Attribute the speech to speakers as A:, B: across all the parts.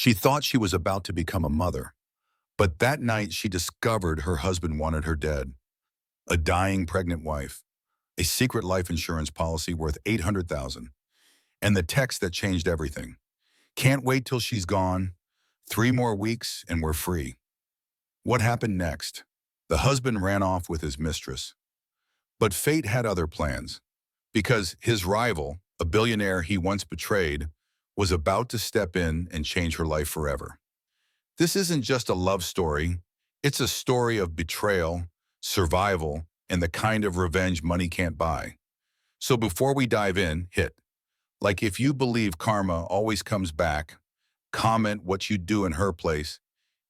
A: She thought she was about to become a mother, but that night she discovered her husband wanted her dead. A dying pregnant wife, a secret life insurance policy worth $800,000, and the text that changed everything. Can't wait till she's gone. 3 more weeks and we're free. What happened next? The husband ran off with his mistress. But fate had other plans, because his rival, a billionaire he once betrayed, was about to step in and change her life forever. This isn't just a love story, it's a story of betrayal, survival, and the kind of revenge money can't buy. So before we dive in, hit like if you believe karma always comes back, comment what you do in her place,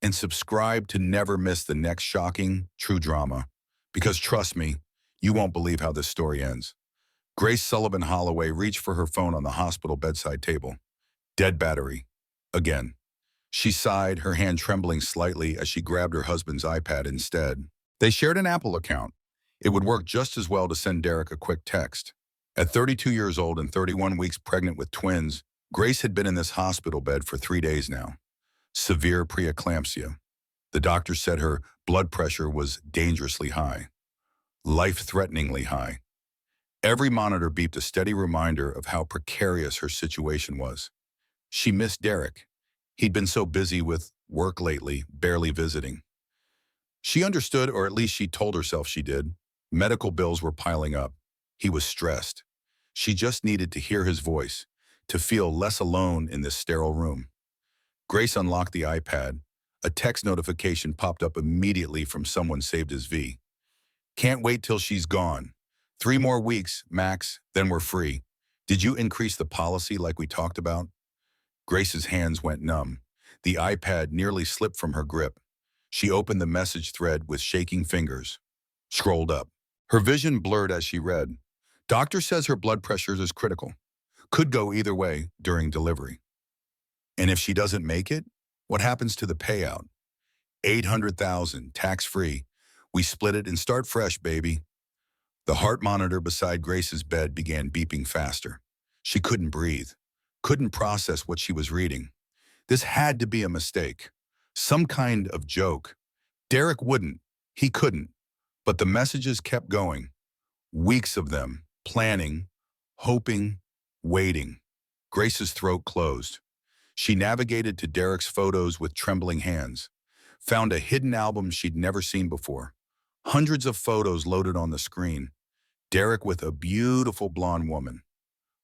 A: and subscribe to never miss the next shocking, true drama. Because trust me, you won't believe how this story ends. Grace Sullivan Holloway reached for her phone on the hospital bedside table. Dead battery. Again. She sighed, her hand trembling slightly as she grabbed her husband's iPad instead. They shared an Apple account. It would work just as well to send Derek a quick text. At 32 years old and 31 weeks pregnant with twins, Grace had been in this hospital bed for 3 days now. Severe preeclampsia. The doctor said her blood pressure was dangerously high, life-threateningly high. Every monitor beeped a steady reminder of how precarious her situation was. She missed Derek. He'd been so busy with work lately, barely visiting. She understood, or at least she told herself she did. Medical bills were piling up. He was stressed. She just needed to hear his voice, to feel less alone in this sterile room. Grace unlocked the iPad. A text notification popped up immediately from someone saved as V. Can't wait till she's gone. 3 more weeks, max, then we're free. Did you increase the policy like we talked about? Grace's hands went numb. The iPad nearly slipped from her grip. She opened the message thread with shaking fingers. Scrolled up. Her vision blurred as she read. Doctor says her blood pressure is critical. Could go either way during delivery. And if she doesn't make it, what happens to the payout? $800,000, tax-free. We split it and start fresh, baby. The heart monitor beside Grace's bed began beeping faster. She couldn't breathe, couldn't process what she was reading. This had to be a mistake, some kind of joke. Derek wouldn't, he couldn't, but the messages kept going. Weeks of them, planning, hoping, waiting. Grace's throat closed. She navigated to Derek's photos with trembling hands, found a hidden album she'd never seen before. Hundreds of photos loaded on the screen. Derek with a beautiful blonde woman.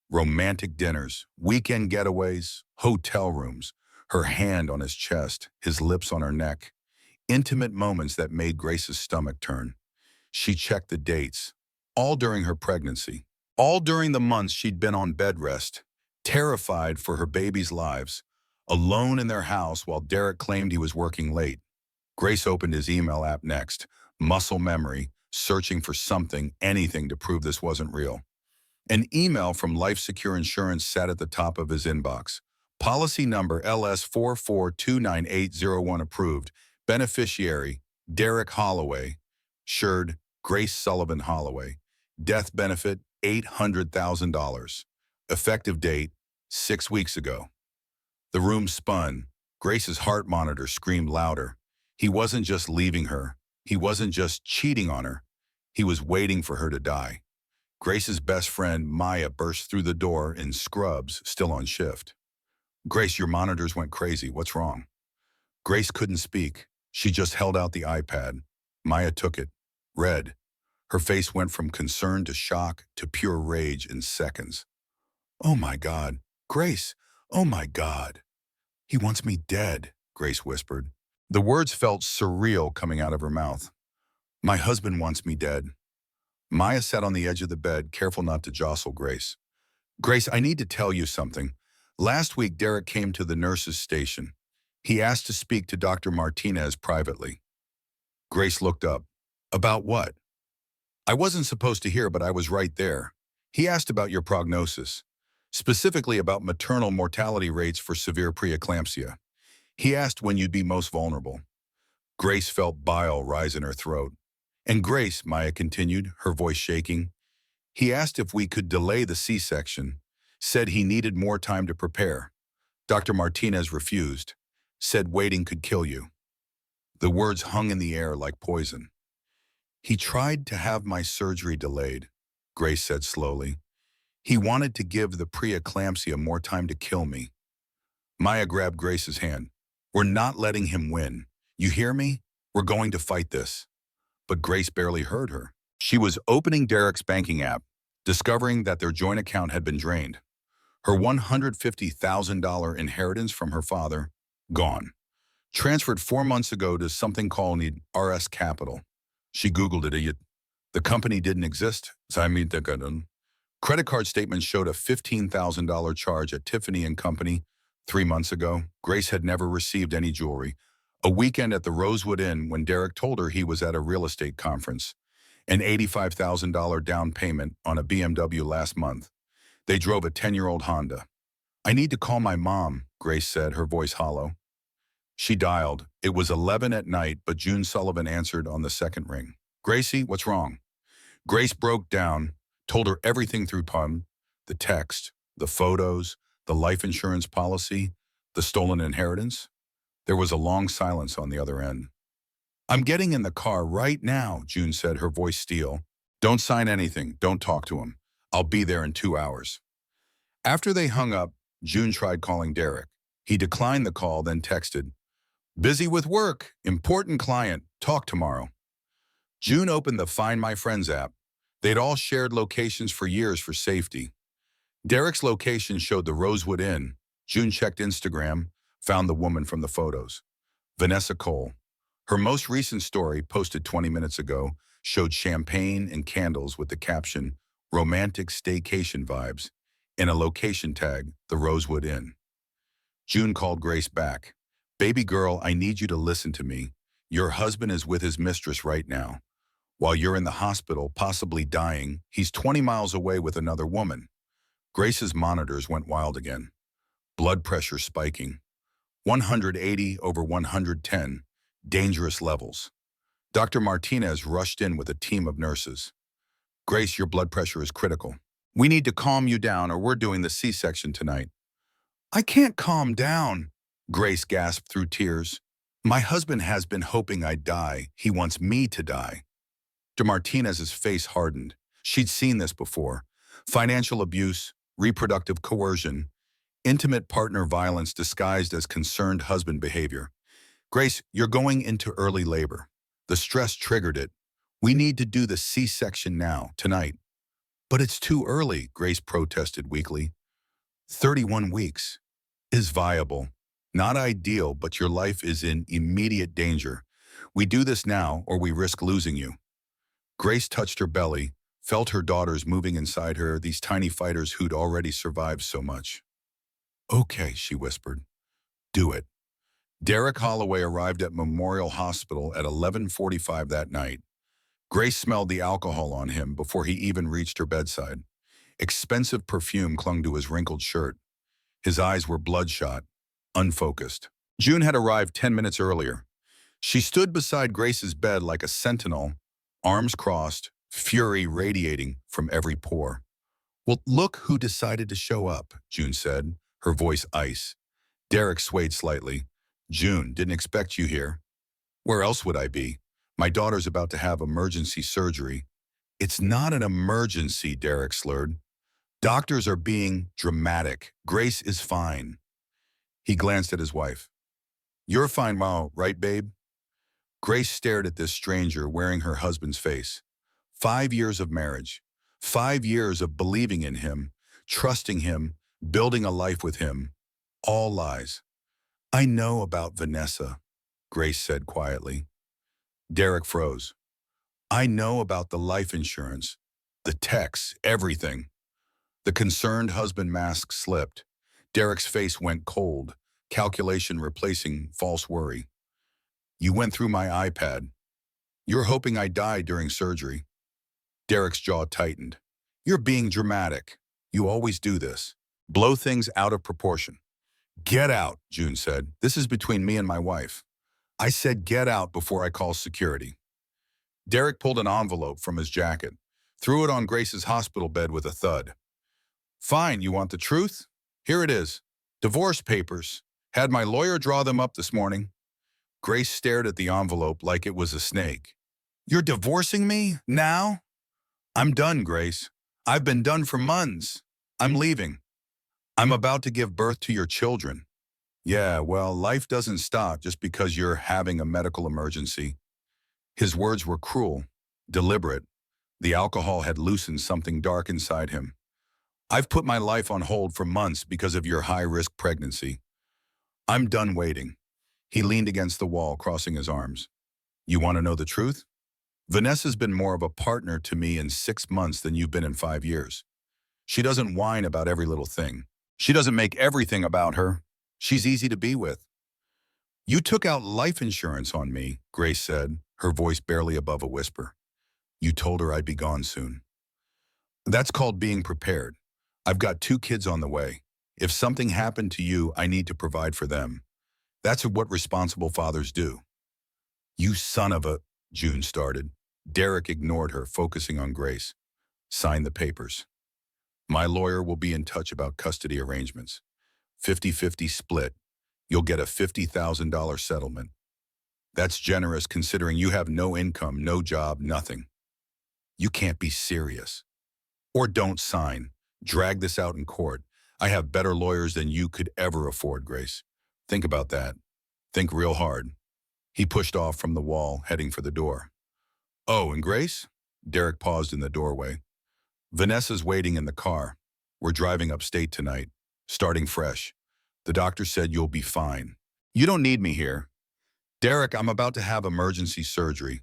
A: Romantic dinners, weekend getaways, hotel rooms, her hand on his chest, his lips on her neck. Intimate moments that made Grace's stomach turn. She checked the dates, all during her pregnancy, all during the months she'd been on bed rest, terrified for her baby's lives, alone in their house while Derek claimed he was working late. Grace opened his email app next, muscle memory, searching for something, anything to prove this wasn't real. An email from Life Secure Insurance sat at the top of his inbox. Policy number LS44298001 approved. Beneficiary, Derek Holloway. Insured, Grace Sullivan Holloway. Death benefit, $800,000. Effective date, 6 weeks ago. The room spun. Grace's heart monitor screamed louder. He wasn't just leaving her. He wasn't just cheating on her. He was waiting for her to die. Grace's best friend, Maya, burst through the door in scrubs, still on shift. Grace, your monitors went crazy. What's wrong? Grace couldn't speak. She just held out the iPad. Maya took it. Read. Her face went from concern to shock to pure rage in seconds. Oh my God. Grace. Oh my God. He wants me dead, Grace whispered. The words felt surreal coming out of her mouth. My husband wants me dead. Maya sat on the edge of the bed, careful not to jostle Grace. Grace, I need to tell you something. Last week, Derek came to the nurse's station. He asked to speak to Dr. Martinez privately. Grace looked up. About what? I wasn't supposed to hear, but I was right there. He asked about your prognosis, specifically about maternal mortality rates for severe preeclampsia. He asked when you'd be most vulnerable. Grace felt bile rise in her throat. And Grace, Maya continued, her voice shaking, he asked if we could delay the C-section, said he needed more time to prepare. Dr. Martinez refused, said waiting could kill you. The words hung in the air like poison. He tried to have my surgery delayed, Grace said slowly. He wanted to give the preeclampsia more time to kill me. Maya grabbed Grace's hand. We're not letting him win. You hear me? We're going to fight this. But Grace barely heard her. She was opening Derek's banking app, discovering that their joint account had been drained. Her $150,000 inheritance from her father, gone. Transferred 4 months ago to something called RS Capital. She Googled it. The company didn't exist. Credit card statements showed a $15,000 charge at Tiffany and Company 3 months ago. Grace had never received any jewelry. A weekend at the Rosewood Inn when Derek told her he was at a real estate conference. An $85,000 down payment on a BMW last month. They drove a 10-year-old Honda. I need to call my mom, Grace said, her voice hollow. She dialed. It was 11 at night, but June Sullivan answered on the second ring. Gracie, what's wrong? Grace broke down, told her everything through the text, the photos, the life insurance policy, the stolen inheritance. There was a long silence on the other end. I'm getting in the car right now, June said, her voice steel. Don't sign anything. Don't talk to him. I'll be there in 2 hours. After they hung up, June tried calling Derek. He declined the call, then texted, busy with work, important client, talk tomorrow. June opened the Find My Friends app. They'd all shared locations for years for safety. Derek's location showed the Rosewood Inn. June checked Instagram, found the woman from the photos. Vanessa Cole. Her most recent story, posted 20 minutes ago, showed champagne and candles with the caption, romantic staycation vibes, and a location tag, the Rosewood Inn. June called Grace back. Baby girl, I need you to listen to me. Your husband is with his mistress right now. While you're in the hospital, possibly dying, he's 20 miles away with another woman. Grace's monitors went wild again. Blood pressure spiking. 180 over 110. Dangerous levels. Dr. Martinez rushed in with a team of nurses. Grace, your blood pressure is critical. We need to calm you down or we're doing the C-section tonight. I can't calm down, Grace gasped through tears. My husband has been hoping I'd die. He wants me to die. Dr. Martinez's face hardened. She'd seen this before. Financial abuse, reproductive coercion, intimate partner violence disguised as concerned husband behavior. Grace, you're going into early labor. The stress triggered it. We need to do the C-section now, tonight. But it's too early, Grace protested weakly. 31 weeks is viable. Not ideal, but your life is in immediate danger. We do this now or we risk losing you. Grace touched her belly, felt her daughters moving inside her, these tiny fighters who'd already survived so much. Okay, she whispered. Do it. Derek Holloway arrived at Memorial Hospital at 11:45 that night. Grace smelled the alcohol on him before he even reached her bedside. Expensive perfume clung to his wrinkled shirt. His eyes were bloodshot, unfocused. June had arrived 10 minutes earlier. She stood beside Grace's bed like a sentinel, arms crossed, fury radiating from every pore. Well, look who decided to show up, June said, her voice ice. Derek swayed slightly. June, didn't expect you here. Where else would I be? My daughter's about to have emergency surgery. It's not an emergency, Derek slurred. Doctors are being dramatic. Grace is fine. He glanced at his wife. You're fine, Ma, right, babe? Grace stared at this stranger wearing her husband's face. 5 years of marriage. 5 years of believing in him, trusting him, building a life with him. All lies. I know about Vanessa, Grace said quietly. Derek froze. I know about the life insurance, the texts, everything. The concerned husband mask slipped. Derek's face went cold, calculation replacing false worry. You went through my iPad. You're hoping I die during surgery. Derek's jaw tightened. You're being dramatic. You always do this. Blow things out of proportion. Get out, June said. This is between me and my wife. I said get out before I call security. Derek pulled an envelope from his jacket, threw it on Grace's hospital bed with a thud. Fine, you want the truth? Here it is. Divorce papers. Had my lawyer draw them up this morning. Grace stared at the envelope like it was a snake. You're divorcing me? Now? I'm done, Grace. I've been done for months. I'm leaving. I'm about to give birth to your children. Yeah, well, life doesn't stop just because you're having a medical emergency. His words were cruel, deliberate. The alcohol had loosened something dark inside him. I've put my life on hold for months because of your high-risk pregnancy. I'm done waiting. He leaned against the wall, crossing his arms. You want to know the truth? Vanessa's been more of a partner to me in 6 months than you've been in 5 years. She doesn't whine about every little thing. She doesn't make everything about her. She's easy to be with. You took out life insurance on me, Grace said, her voice barely above a whisper. You told her I'd be gone soon. That's called being prepared. I've got 2 kids on the way. If something happened to you, I need to provide for them. That's what responsible fathers do. You son of a... June started. Derek ignored her, focusing on Grace. Sign the papers. My lawyer will be in touch about custody arrangements. 50-50 split. You'll get a $50,000 settlement. That's generous considering you have no income, no job, nothing. You can't be serious. Or don't sign. Drag this out in court. I have better lawyers than you could ever afford, Grace. Think about that. Think real hard. He pushed off from the wall, heading for the door. Oh, and Grace? Derek paused in the doorway. Vanessa's waiting in the car. We're driving upstate tonight, starting fresh. The doctor said you'll be fine. You don't need me here. Derek, I'm about to have emergency surgery.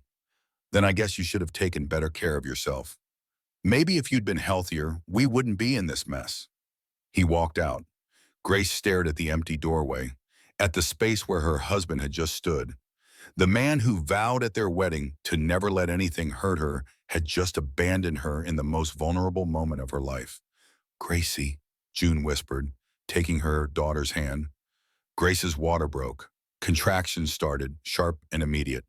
A: Then I guess you should have taken better care of yourself. Maybe if you'd been healthier, we wouldn't be in this mess. He walked out. Grace stared at the empty doorway, at the space where her husband had just stood. The man who vowed at their wedding to never let anything hurt her had just abandoned her in the most vulnerable moment of her life. Gracie, June whispered, taking her daughter's hand. Grace's water broke. Contractions started, sharp and immediate.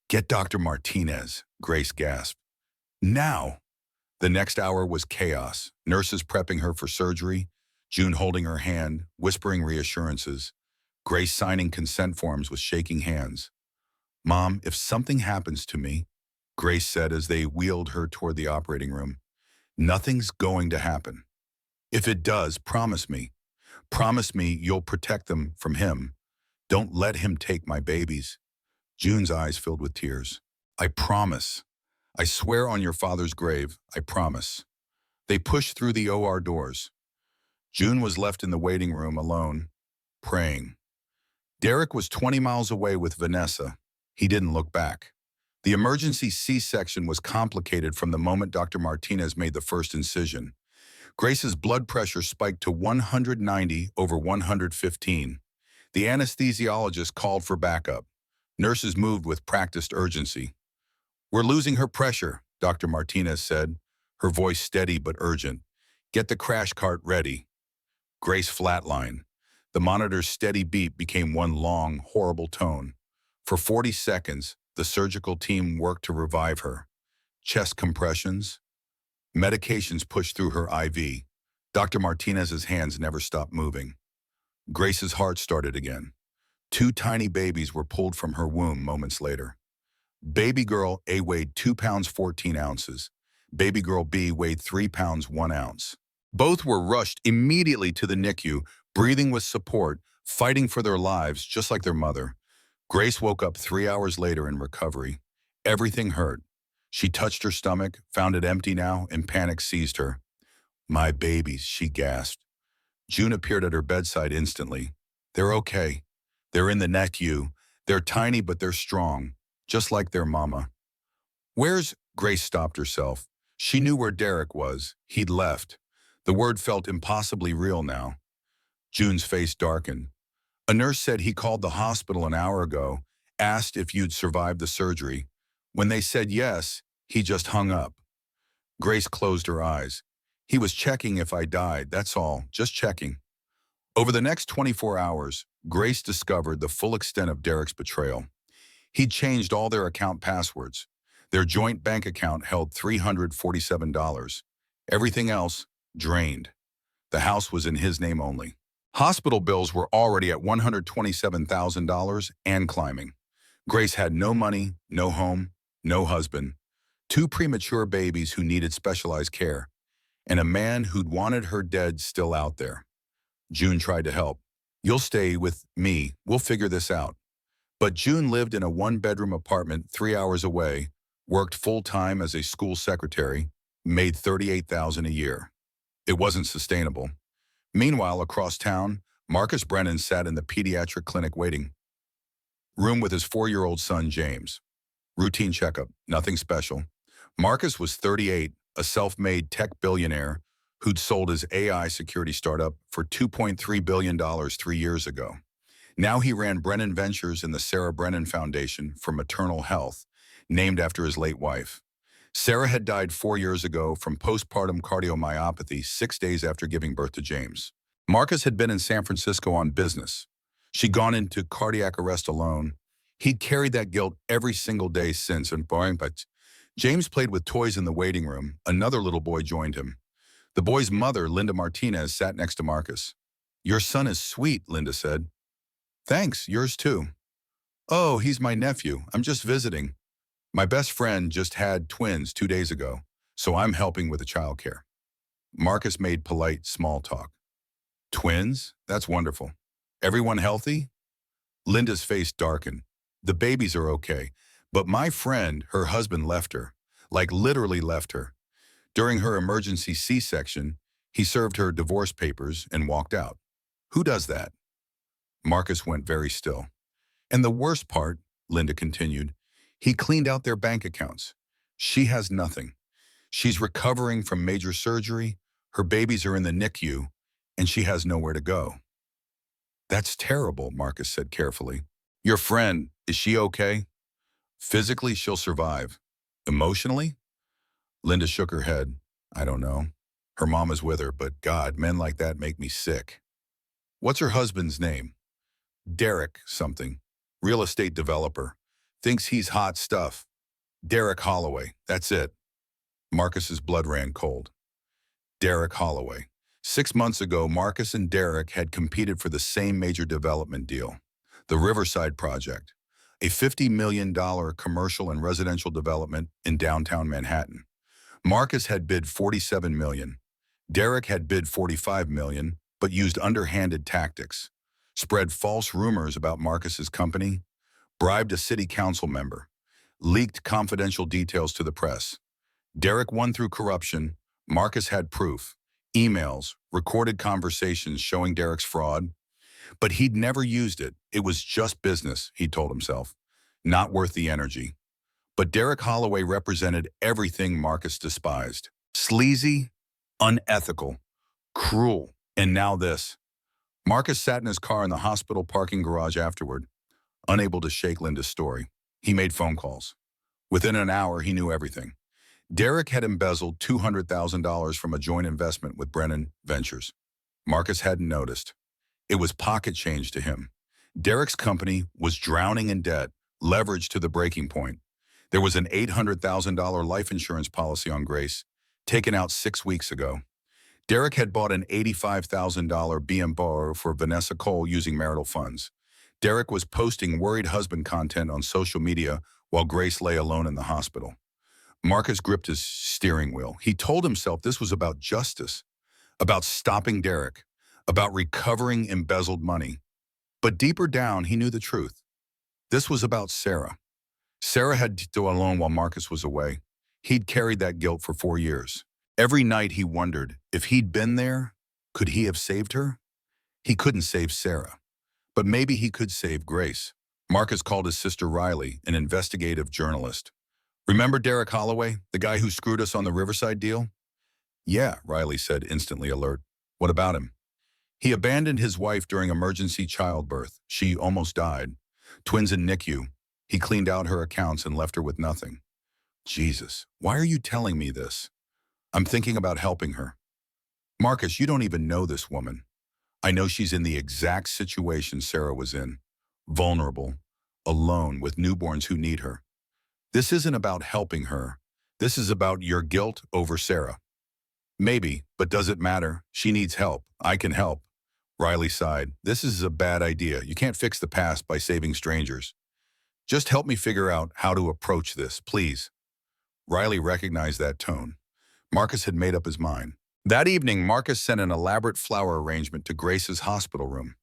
A: Get Dr. Martinez, Grace gasped. Now! The next hour was chaos. Nurses prepping her for surgery, June holding her hand, whispering reassurances, Grace signing consent forms with shaking hands. Mom, if something happens to me, Grace said as they wheeled her toward the operating room, nothing's going to happen. If it does, promise me. Promise me you'll protect them from him. Don't let him take my babies. June's eyes filled with tears. I promise. I swear on your father's grave, I promise. They pushed through the OR doors. June was left in the waiting room alone, praying. Derek was 20 miles away with Vanessa. He didn't look back. The emergency C-section was complicated from the moment Dr. Martinez made the first incision. Grace's blood pressure spiked to 190 over 115. The anesthesiologist called for backup. Nurses moved with practiced urgency. We're losing her pressure, Dr. Martinez said, her voice steady but urgent. Get the crash cart ready. Grace flatlined. The monitor's steady beep became one long, horrible tone. For 40 seconds, the surgical team worked to revive her. Chest compressions. Medications pushed through her IV. Dr. Martinez's hands never stopped moving. Grace's heart started again. 2 tiny babies were pulled from her womb moments later. Baby girl A weighed 2 pounds 14 ounces. Baby girl B weighed 3 pounds 1 ounce. Both were rushed immediately to the NICU, breathing with support, fighting for their lives just like their mother. Grace woke up 3 hours later in recovery. Everything hurt. She touched her stomach, found it empty now, and panic seized her. My babies, she gasped. June appeared at her bedside instantly. They're okay. They're in the NICU. They're tiny, but they're strong, just like their mama. Where's... Grace stopped herself. She knew where Derek was. He'd left. The word felt impossibly real now. June's face darkened. A nurse said he called the hospital an hour ago, asked if you'd survived the surgery. When they said yes, he just hung up. Grace closed her eyes. He was checking if I died, that's all, just checking. Over the next 24 hours, Grace discovered the full extent of Derek's betrayal. He'd changed all their account passwords. Their joint bank account held $347. Everything else, drained. The house was in his name only. Hospital bills were already at $127,000 and climbing. Grace had no money, no home, no husband, two premature babies who needed specialized care, and a man who'd wanted her dead still out there. June tried to help. "You'll stay with me. We'll figure this out." But June lived in a one-bedroom apartment 3 hours away, worked full-time as a school secretary, made $38,000 a year. It wasn't sustainable. Meanwhile, across town, Marcus Brennan sat in the pediatric clinic waiting room with his 4-year-old son, James. Routine checkup, nothing special. Marcus was 38, a self-made tech billionaire who'd sold his AI security startup for $2.3 billion 3 years ago. Now he ran Brennan Ventures and the Sarah Brennan Foundation for Maternal Health, named after his late wife. Sarah had died 4 years ago from postpartum cardiomyopathy 6 days after giving birth to James. Marcus had been in San Francisco on business. She'd gone into cardiac arrest alone. He'd carried that guilt every single day since, but James played with toys in the waiting room. Another little boy joined him. The boy's mother, Linda Martinez, sat next to Marcus. "Your son is sweet," Linda said. "Thanks, yours too." "Oh, he's my nephew. I'm just visiting. My best friend just had twins 2 days ago, so I'm helping with the childcare." Marcus made polite small talk. "Twins? That's wonderful. Everyone healthy?" Linda's face darkened. "The babies are okay, but my friend, her husband left her, like literally left her. During her emergency C-section, he served her divorce papers and walked out. Who does that?" Marcus went very still. "And the worst part," Linda continued, "he cleaned out their bank accounts. She has nothing. She's recovering from major surgery, her babies are in the NICU, and she has nowhere to go." "That's terrible," Marcus said carefully. "Your friend, is she okay?" "Physically, she'll survive. Emotionally?" Linda shook her head. "I don't know. Her mom is with her, but God, men like that make me sick." "What's her husband's name?" "Derek something. Real estate developer. Thinks he's hot stuff. Derek Holloway, that's it." Marcus's blood ran cold. Derek Holloway. 6 months ago, Marcus and Derek had competed for the same major development deal, the Riverside Project, a $50 million commercial and residential development in downtown Manhattan. Marcus had bid $47 million. Derek had bid $45 million, but used underhanded tactics, spread false rumors about Marcus's company, bribed a city council member, leaked confidential details to the press. Derek won through corruption. Marcus had proof, emails, recorded conversations showing Derek's fraud. But he'd never used it. It was just business, he told himself. Not worth the energy. But Derek Holloway represented everything Marcus despised. Sleazy, unethical, cruel, and now this. Marcus sat in his car in the hospital parking garage afterward, unable to shake Linda's story. He made phone calls. Within an hour, he knew everything. Derek had embezzled $200,000 from a joint investment with Brennan Ventures. Marcus hadn't noticed. It was pocket change to him. Derek's company was drowning in debt, leveraged to the breaking point. There was an $800,000 life insurance policy on Grace, taken out 6 weeks ago. Derek had bought an $85,000 BMW for Vanessa Cole using marital funds. Derek was posting worried husband content on social media while Grace lay alone in the hospital. Marcus gripped his steering wheel. He told himself this was about justice, about stopping Derek, about recovering embezzled money. But deeper down, he knew the truth. This was about Sarah. Sarah had to go alone while Marcus was away. He'd carried that guilt for 4 years. Every night he wondered, if he'd been there, could he have saved her? He couldn't save Sarah, but maybe he could save Grace. Marcus called his sister Riley, an investigative journalist. "Remember Derek Holloway, the guy who screwed us on the Riverside deal?" "Yeah," Riley said, instantly alert. "What about him?" "He abandoned his wife during emergency childbirth. She almost died. Twins in NICU. He cleaned out her accounts and left her with nothing." "Jesus, why are you telling me this?" "I'm thinking about helping her." "Marcus, you don't even know this woman." "I know she's in the exact situation Sarah was in. Vulnerable, alone with newborns who need her. This isn't about helping her. This is about your guilt over Sarah." "Maybe, but does it matter? She needs help. I can help. Riley sighed. This is a bad idea. You can't fix the past by saving strangers. Just help me figure out how to approach this, please. Riley recognized that tone. Marcus had made up his mind. That evening, Marcus sent an elaborate flower arrangement to Grace's hospital room.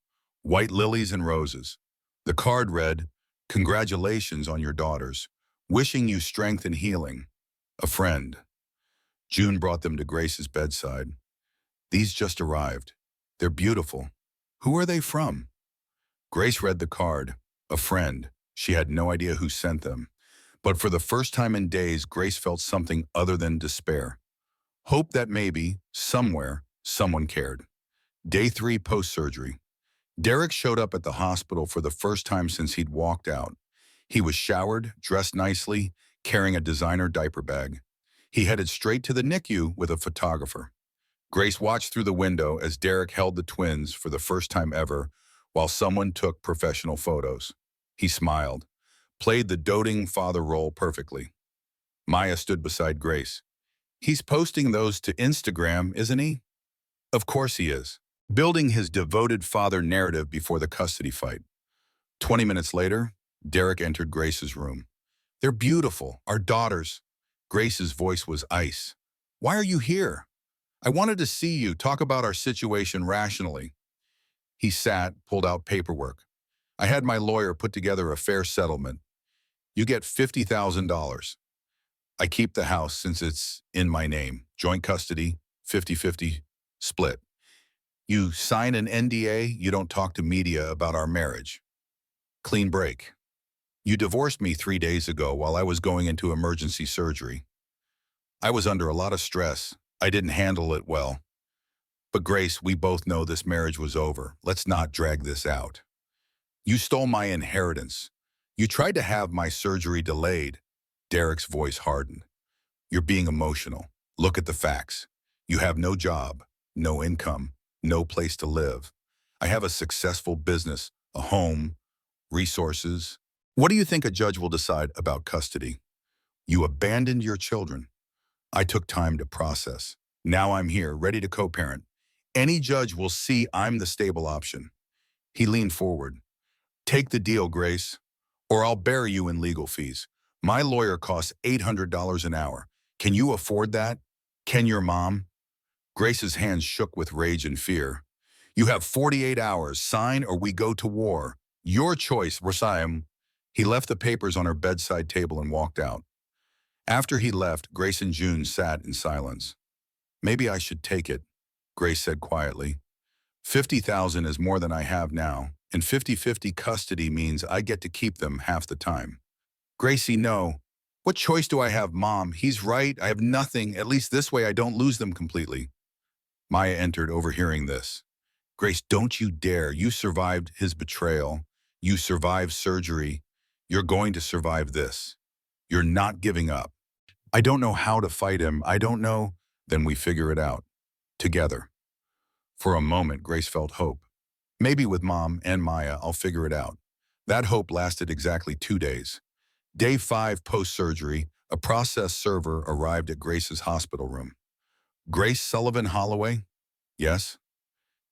A: White lilies and roses. The card read, "Congratulations on your daughters. Wishing you strength and healing. A friend." June brought them to Grace's bedside. These just arrived. They're beautiful. Who are they from? Grace read the card. A friend. She had no idea who sent them. But for the first time in days, Grace felt something other than despair. Hope that maybe, somewhere, someone cared. Day 3 post-surgery. Derek showed up at the hospital for the first time since he'd walked out. He was showered, dressed nicely, carrying a designer diaper bag. He headed straight to the NICU with a photographer. Grace watched through the window as Derek held the twins for the first time ever while someone took professional photos. He smiled, played the doting father role perfectly. Maya stood beside Grace. He's posting those to Instagram, isn't he? Of course he is. Building his devoted father narrative before the custody fight. 20 minutes later, Derek entered Grace's room. They're beautiful, our daughters. Grace's voice was ice. Why are you here? I wanted to see you, talk about our situation rationally. He sat, pulled out paperwork. I had my lawyer put together a fair settlement. You get $50,000. I keep the house since it's in my name. Joint custody, 50-50 split. You sign an NDA, you don't talk to media about our marriage. Clean break. You divorced me 3 days ago while I was going into emergency surgery. I was under a lot of stress. I didn't handle it well. But Grace, we both know this marriage was over. Let's not drag this out. You stole my inheritance. You tried to have my surgery delayed. Derek's voice hardened. You're being emotional. Look at the facts. You have no job, no income, no place to live. I have a successful business, a home, resources. What do you think a judge will decide about custody? You abandoned your children. I took time to process. Now I'm here, ready to co-parent. Any judge will see I'm the stable option. He leaned forward. Take the deal, Grace, or I'll bury you in legal fees. My lawyer costs $800 an hour. Can you afford that? Can your mom? Grace's hands shook with rage and fear. You have 48 hours. Sign or we go to war. Your choice, Rosayam. He left the papers on her bedside table and walked out. After he left, Grace and June sat in silence. Maybe I should take it, Grace said quietly. 50,000 is more than I have now, and 50-50 custody means I get to keep them half the time. Gracie, no. What choice do I have, Mom? He's right. I have nothing. At least this way I don't lose them completely. Maya entered, overhearing this. Grace, don't you dare. You survived his betrayal. You survived surgery. You're going to survive this. You're not giving up. I don't know how to fight him. I don't know. Then we figure it out. Together. For a moment, Grace felt hope. Maybe with Mom and Maya, I'll figure it out. That hope lasted exactly 2 days. Day 5 post-surgery, a process server arrived at Grace's hospital room. Grace Sullivan Holloway? Yes?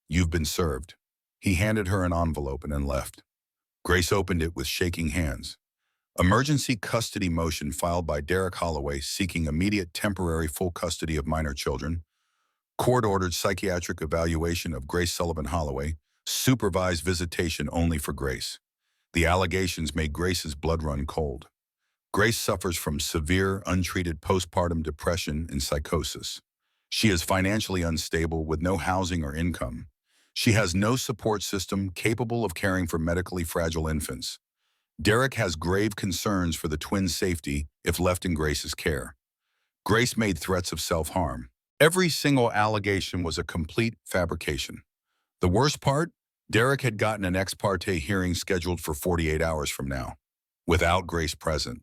A: You've been served. He handed her an envelope and then left. Grace opened it with shaking hands. Emergency custody motion filed by Derek Holloway seeking immediate temporary full custody of minor children. Court-ordered psychiatric evaluation of Grace Sullivan Holloway. Supervised visitation only for Grace. The allegations made Grace's blood run cold. Grace suffers from severe, untreated postpartum depression and psychosis. She is financially unstable with no housing or income. She has no support system capable of caring for medically fragile infants. Derek has grave concerns for the twins' safety if left in Grace's care. Grace made threats of self-harm. Every single allegation was a complete fabrication. The worst part? Derek had gotten an ex parte hearing scheduled for 48 hours from now, without Grace present.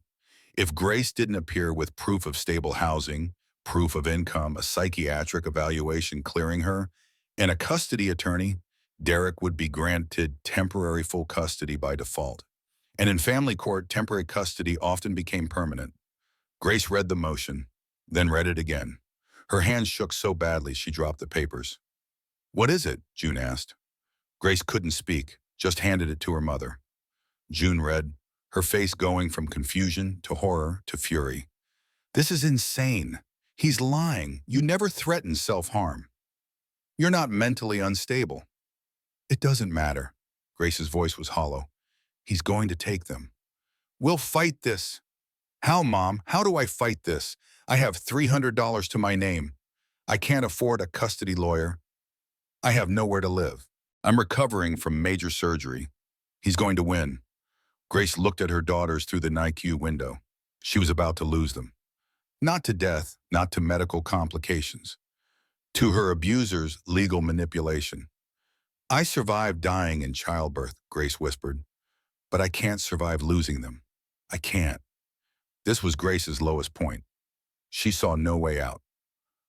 A: If Grace didn't appear with proof of stable housing, proof of income, a psychiatric evaluation clearing her, and a custody attorney, Derek would be granted temporary full custody by default. And in family court, temporary custody often became permanent. Grace read the motion, then read it again. Her hands shook so badly she dropped the papers. What is it? June asked. Grace couldn't speak, just handed it to her mother. June read, her face going from confusion to horror to fury. This is insane. He's lying. You never threatened self-harm. You're not mentally unstable. It doesn't matter. Grace's voice was hollow. He's going to take them. We'll fight this. How, Mom? How do I fight this? I have $300 to my name. I can't afford a custody lawyer. I have nowhere to live. I'm recovering from major surgery. He's going to win. Grace looked at her daughters through the NICU window. She was about to lose them. Not to death, not to medical complications. To her abuser's legal manipulation. I survived dying in childbirth, Grace whispered, but I can't survive losing them. I can't. This was Grace's lowest point. She saw no way out.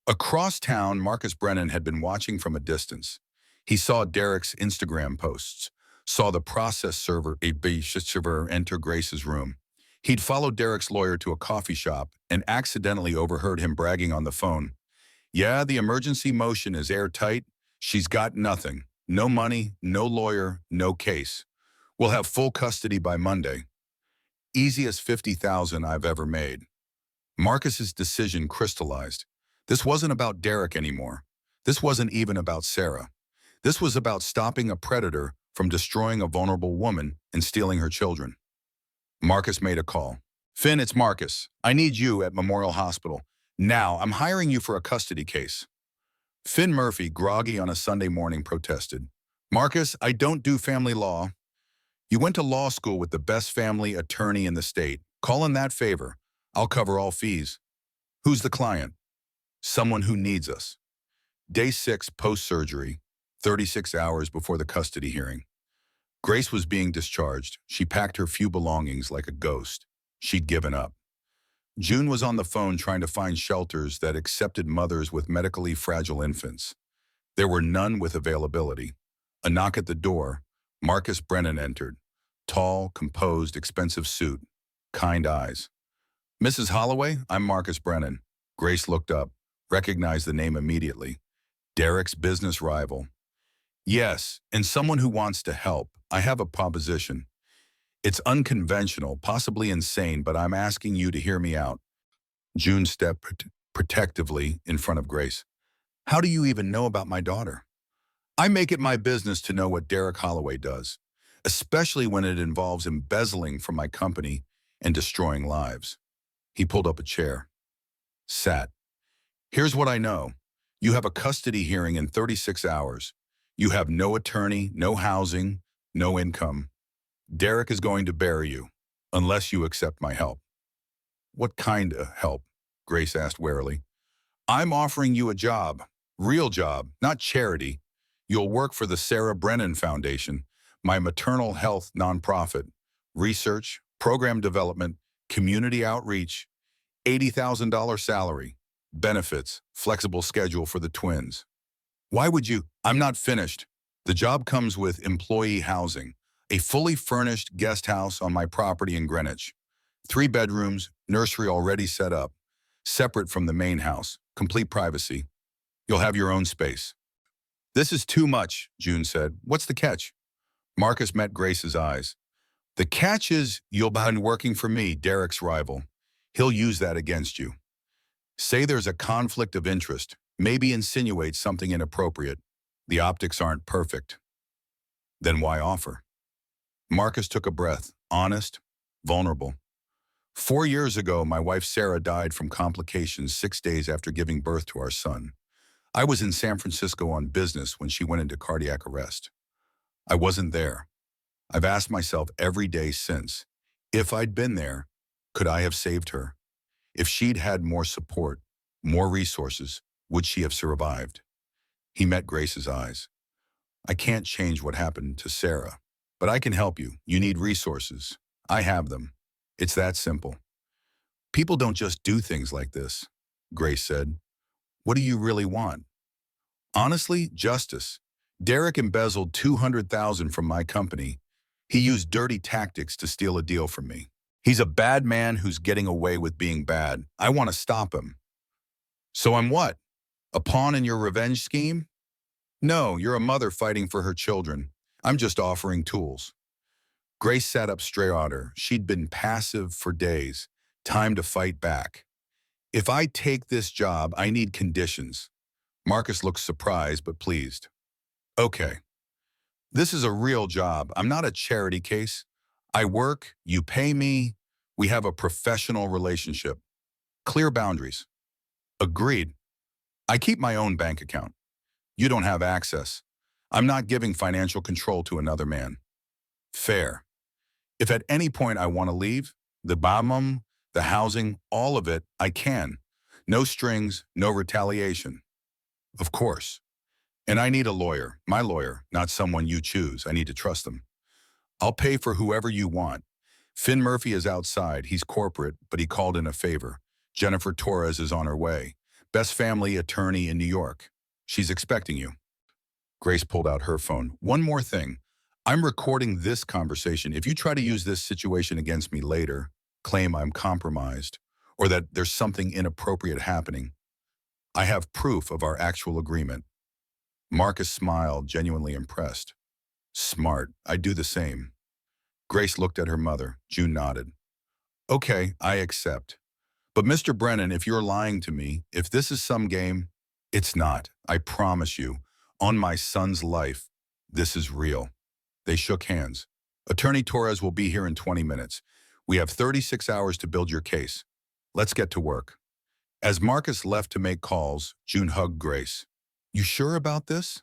A: Across town, Marcus Brennan had been watching from a distance. He saw Derek's Instagram posts, saw the process server enter Grace's room. He'd followed Derek's lawyer to a coffee shop and accidentally overheard him bragging on the phone. Yeah, the emergency motion is airtight. She's got nothing. No money, no lawyer, no case. We'll have full custody by Monday. Easiest $50,000 I've ever made. Marcus's decision crystallized. This wasn't about Derek anymore. This wasn't even about Sarah. This was about stopping a predator from destroying a vulnerable woman and stealing her children. Marcus made a call. Finn, it's Marcus. I need you at Memorial Hospital. Now, I'm hiring you for a custody case. Finn Murphy, groggy on a Sunday morning, protested. Marcus, I don't do family law. You went to law school with the best family attorney in the state. Call in that favor. I'll cover all fees. Who's the client? Someone who needs us. Day 6 post-surgery, 36 hours before the custody hearing. Grace was being discharged. She packed her few belongings like a ghost. She'd given up. June was on the phone trying to find shelters that accepted mothers with medically fragile infants. There were none with availability. A knock at the door. Marcus Brennan entered. Tall, composed, expensive suit. Kind eyes. Mrs. Holloway, I'm Marcus Brennan. Grace looked up, recognized the name immediately. Derek's business rival. Yes, and someone who wants to help. I have a proposition. It's unconventional, possibly insane, but I'm asking you to hear me out. June stepped protectively in front of Grace. How do you even know about my daughter? I make it my business to know what Derek Holloway does, especially when it involves embezzling from my company and destroying lives. He pulled up a chair. Sat. Here's what I know. You have a custody hearing in 36 hours. You have no attorney, no housing, no income. Derek is going to bury you, unless you accept my help. What kind of help? Grace asked warily. I'm offering you a job, real job, not charity. You'll work for the Sarah Brennan Foundation, my maternal health nonprofit. Research, program development, community outreach, $80,000 salary, benefits, flexible schedule for the twins. Why would you? I'm not finished. The job comes with employee housing, a fully furnished guest house on my property in Greenwich. 3 bedrooms, nursery already set up, separate from the main house, complete privacy. You'll have your own space. This is too much, June said. What's the catch? Marcus met Grace's eyes. The catch is you'll be working for me, Derek's rival. He'll use that against you. Say there's a conflict of interest, maybe insinuate something inappropriate. The optics aren't perfect. Then why offer? Marcus took a breath, honest, vulnerable. 4 years ago, my wife Sarah died from complications 6 days after giving birth to our son. I was in San Francisco on business when she went into cardiac arrest. I wasn't there. I've asked myself every day since, if I'd been there, could I have saved her? If she'd had more support, more resources, would she have survived? He met Grace's eyes. I can't change what happened to Sarah, but I can help you. You need resources. I have them. It's that simple. People don't just do things like this, Grace said. What do you really want? Honestly, justice. Derek embezzled $200,000 from my company. He used dirty tactics to steal a deal from me. He's a bad man who's getting away with being bad. I want to stop him. So I'm what? A pawn in your revenge scheme? No, you're a mother fighting for her children. I'm just offering tools. Grace sat up straight on her. She'd been passive for days. Time to fight back. If I take this job, I need conditions. Marcus looked surprised but pleased. Okay, this is a real job. I'm not a charity case. I work, you pay me, we have a professional relationship. Clear boundaries. Agreed. I keep my own bank account. You don't have access. I'm not giving financial control to another man. Fair. If at any point I want to leave, the BAMM, the housing, all of it, I can. No strings, no retaliation. Of course. And I need a lawyer, my lawyer, not someone you choose. I need to trust them. I'll pay for whoever you want. Finn Murphy is outside. He's corporate, but he called in a favor. Jennifer Torres is on her way. Best family attorney in New York. She's expecting you. Grace pulled out her phone. One more thing. I'm recording this conversation. If you try to use this situation against me later, claim I'm compromised, or that there's something inappropriate happening, I have proof of our actual agreement. Marcus smiled, genuinely impressed. Smart. I'd do the same. Grace looked at her mother. June nodded. Okay, I accept. But Mr. Brennan, if you're lying to me, if this is some game, it's not. I promise you. On my son's life, this is real. They shook hands. Attorney Torres will be here in 20 minutes. We have 36 hours to build your case. Let's get to work. As Marcus left to make calls, June hugged Grace. You sure about this?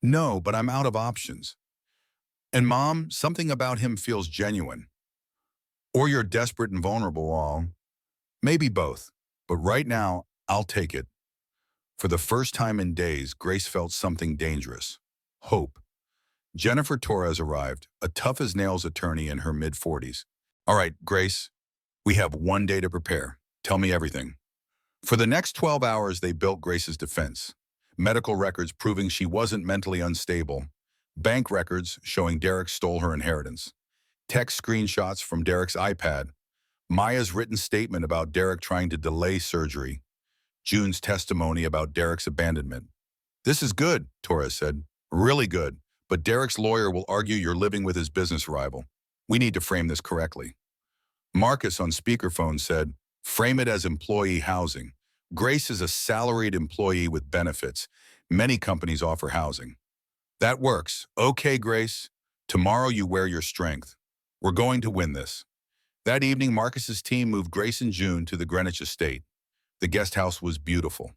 A: No, but I'm out of options. And Mom, something about him feels genuine. Or you're desperate and vulnerable, all. Maybe both. But right now, I'll take it. For the first time in days, Grace felt something dangerous. Hope. Jennifer Torres arrived, a tough-as-nails attorney in her mid-40s. All right, Grace, we have 1 day to prepare. Tell me everything. For the next 12 hours, they built Grace's defense. Medical records proving she wasn't mentally unstable. Bank records showing Derek stole her inheritance. Text screenshots from Derek's iPad. Maya's written statement about Derek trying to delay surgery. June's testimony about Derek's abandonment. This is good, Torres said. Really good. But Derek's lawyer will argue you're living with his business rival. We need to frame this correctly. Marcus on speakerphone said, frame it as employee housing. Grace is a salaried employee with benefits. Many companies offer housing. That works. Okay, Grace. Tomorrow you wear your strength. We're going to win this. That evening, Marcus's team moved Grace and June to the Greenwich estate. The guest house was beautiful.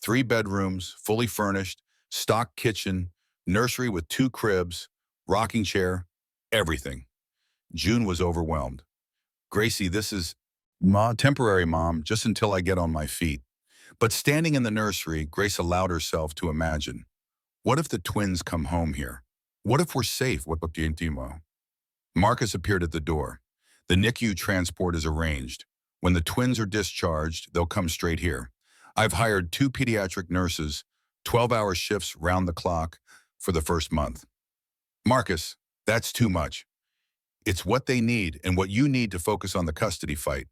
A: 3 bedrooms, fully furnished, stock kitchen, nursery with 2 cribs, rocking chair, everything. June was overwhelmed. Gracie, this is temporary, Mom, just until I get on my feet. But standing in the nursery, Grace allowed herself to imagine. What if the twins come home here? What if we're safe? What about the intimo? Marcus appeared at the door. The NICU transport is arranged. When the twins are discharged, they'll come straight here. I've hired 2 pediatric nurses, 12-hour shifts round the clock for the first month. Marcus, that's too much. It's what they need and what you need to focus on the custody fight.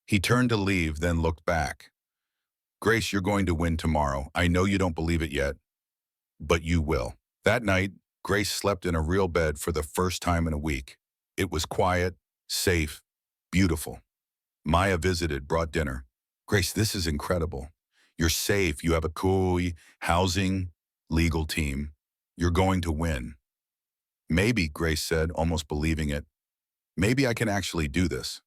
A: He turned to leave, then looked back. Grace, you're going to win tomorrow. I know you don't believe it yet, but you will. That night, Grace slept in a real bed for the first time in a week. It was quiet, safe, beautiful. Maya visited, brought dinner. Grace, this is incredible. You're safe. You have a cool housing, legal team. You're going to win. Maybe, Grace said, almost believing it. Maybe I can actually do this.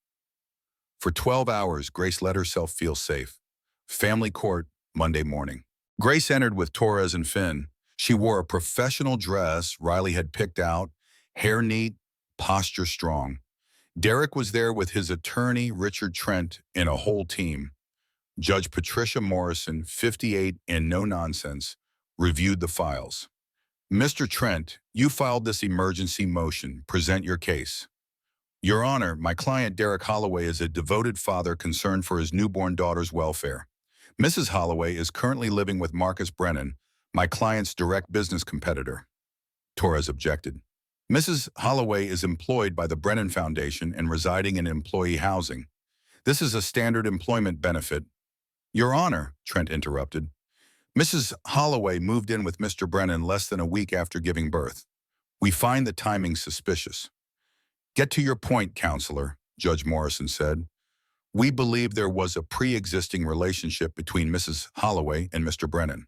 A: For 12 hours, Grace let herself feel safe. Family court, Monday morning. Grace entered with Torres and Finn. She wore a professional dress Riley had picked out, hair neat, posture strong. Derek was there with his attorney, Richard Trent, and a whole team. Judge Patricia Morrison, 58 and no nonsense, reviewed the files. Mr. Trent, you filed this emergency motion. Present your case. Your Honor, my client Derek Holloway is a devoted father concerned for his newborn daughter's welfare. Mrs. Holloway is currently living with Marcus Brennan, my client's direct business competitor. Torres objected. Mrs. Holloway is employed by the Brennan Foundation and residing in employee housing. This is a standard employment benefit. Your Honor, Trent interrupted. Mrs. Holloway moved in with Mr. Brennan less than a week after giving birth. We find the timing suspicious. Get to your point, counselor, Judge Morrison said. We believe there was a pre-existing relationship between Mrs. Holloway and Mr. Brennan.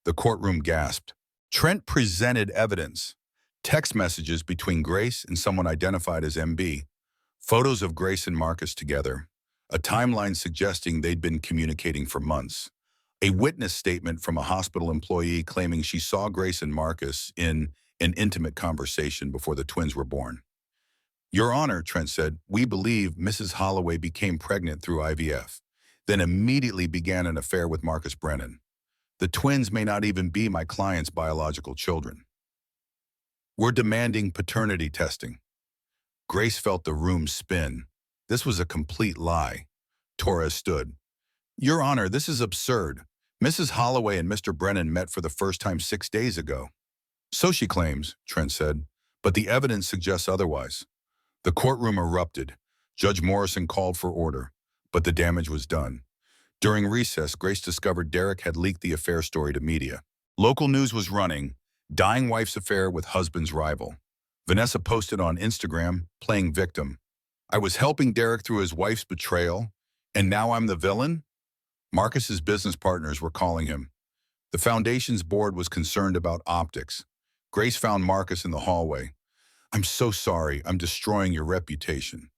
A: The courtroom gasped. Trent presented evidence. Text messages between Grace and someone identified as MB. Photos of Grace and Marcus together. A timeline suggesting they'd been communicating for months. A witness statement from a hospital employee claiming she saw Grace and Marcus in an intimate conversation before the twins were born. Your Honor, Trent said, we believe Mrs. Holloway became pregnant through IVF, then immediately began an affair with Marcus Brennan. The twins may not even be my client's biological children. We're demanding paternity testing. Grace felt the room spin. This was a complete lie. Torres stood. Your Honor, this is absurd. Mrs. Holloway and Mr. Brennan met for the first time 6 days ago. So she claims, Trent said, but the evidence suggests otherwise. The courtroom erupted. Judge Morrison called for order, but the damage was done. During recess, Grace discovered Derek had leaked the affair story to media. Local news was running, dying wife's affair with husband's rival. Vanessa posted on Instagram, playing victim. I was helping Derek through his wife's betrayal, and now I'm the villain? Marcus's business partners were calling him. The foundation's board was concerned about optics. Grace found Marcus in the hallway. I'm so sorry, I'm destroying your reputation.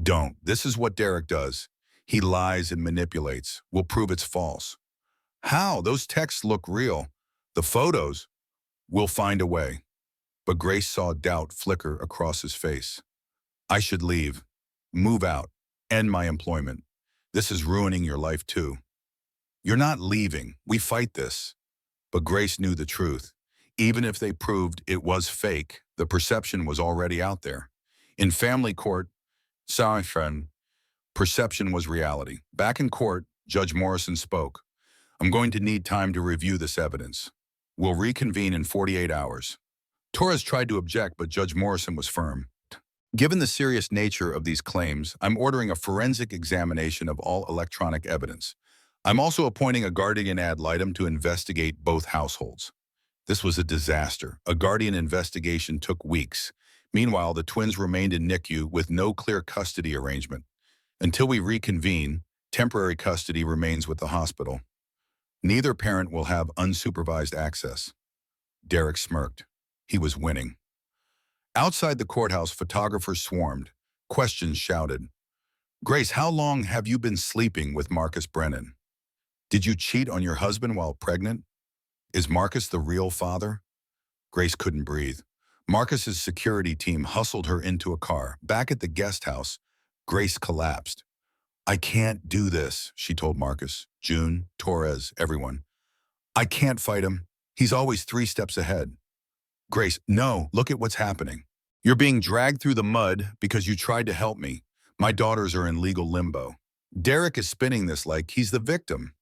A: Don't. This is what Derek does. He lies and manipulates. We'll prove it's false. How? Those texts look real. The photos? We'll find a way. But Grace saw doubt flicker across his face. I should leave. Move out. End my employment. This is ruining your life too. You're not leaving. We fight this. But Grace knew the truth. Even if they proved it was fake, the perception was already out there. In family court, sorry friend, perception was reality. Back in court, Judge Morrison spoke. I'm going to need time to review this evidence. We'll reconvene in 48 hours. Torres tried to object, but Judge Morrison was firm. Given the serious nature of these claims, I'm ordering a forensic examination of all electronic evidence. I'm also appointing a guardian ad litem to investigate both households. This was a disaster. A guardian investigation took weeks. Meanwhile, the twins remained in NICU with no clear custody arrangement. Until we reconvene, temporary custody remains with the hospital. Neither parent will have unsupervised access. Derek smirked. He was winning. Outside the courthouse, photographers swarmed. Questions shouted. Grace, how long have you been sleeping with Marcus Brennan? Did you cheat on your husband while pregnant? Is Marcus the real father? Grace couldn't breathe. Marcus's security team hustled her into a car. Back at the guest house, Grace collapsed. I can't do this, she told Marcus, June, Torres, everyone. I can't fight him. He's always 3 steps ahead. Grace, no, look at what's happening. You're being dragged through the mud because you tried to help me. My daughters are in legal limbo. Derek is spinning this like he's the victim.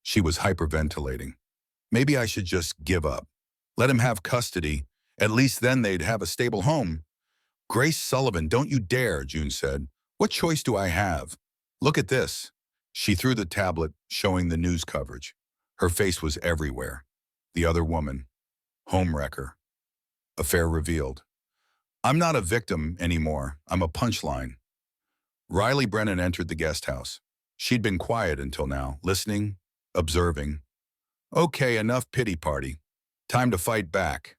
A: She was hyperventilating. Maybe I should just give up. Let him have custody. At least then they'd have a stable home. Grace Sullivan, don't you dare, June said. What choice do I have? Look at this. She threw the tablet, showing the news coverage. Her face was everywhere. The other woman. Homewrecker. Affair revealed. I'm not a victim anymore. I'm a punchline. Riley Brennan entered the guest house. She'd been quiet until now, listening, observing. Okay, enough pity party. Time to fight back.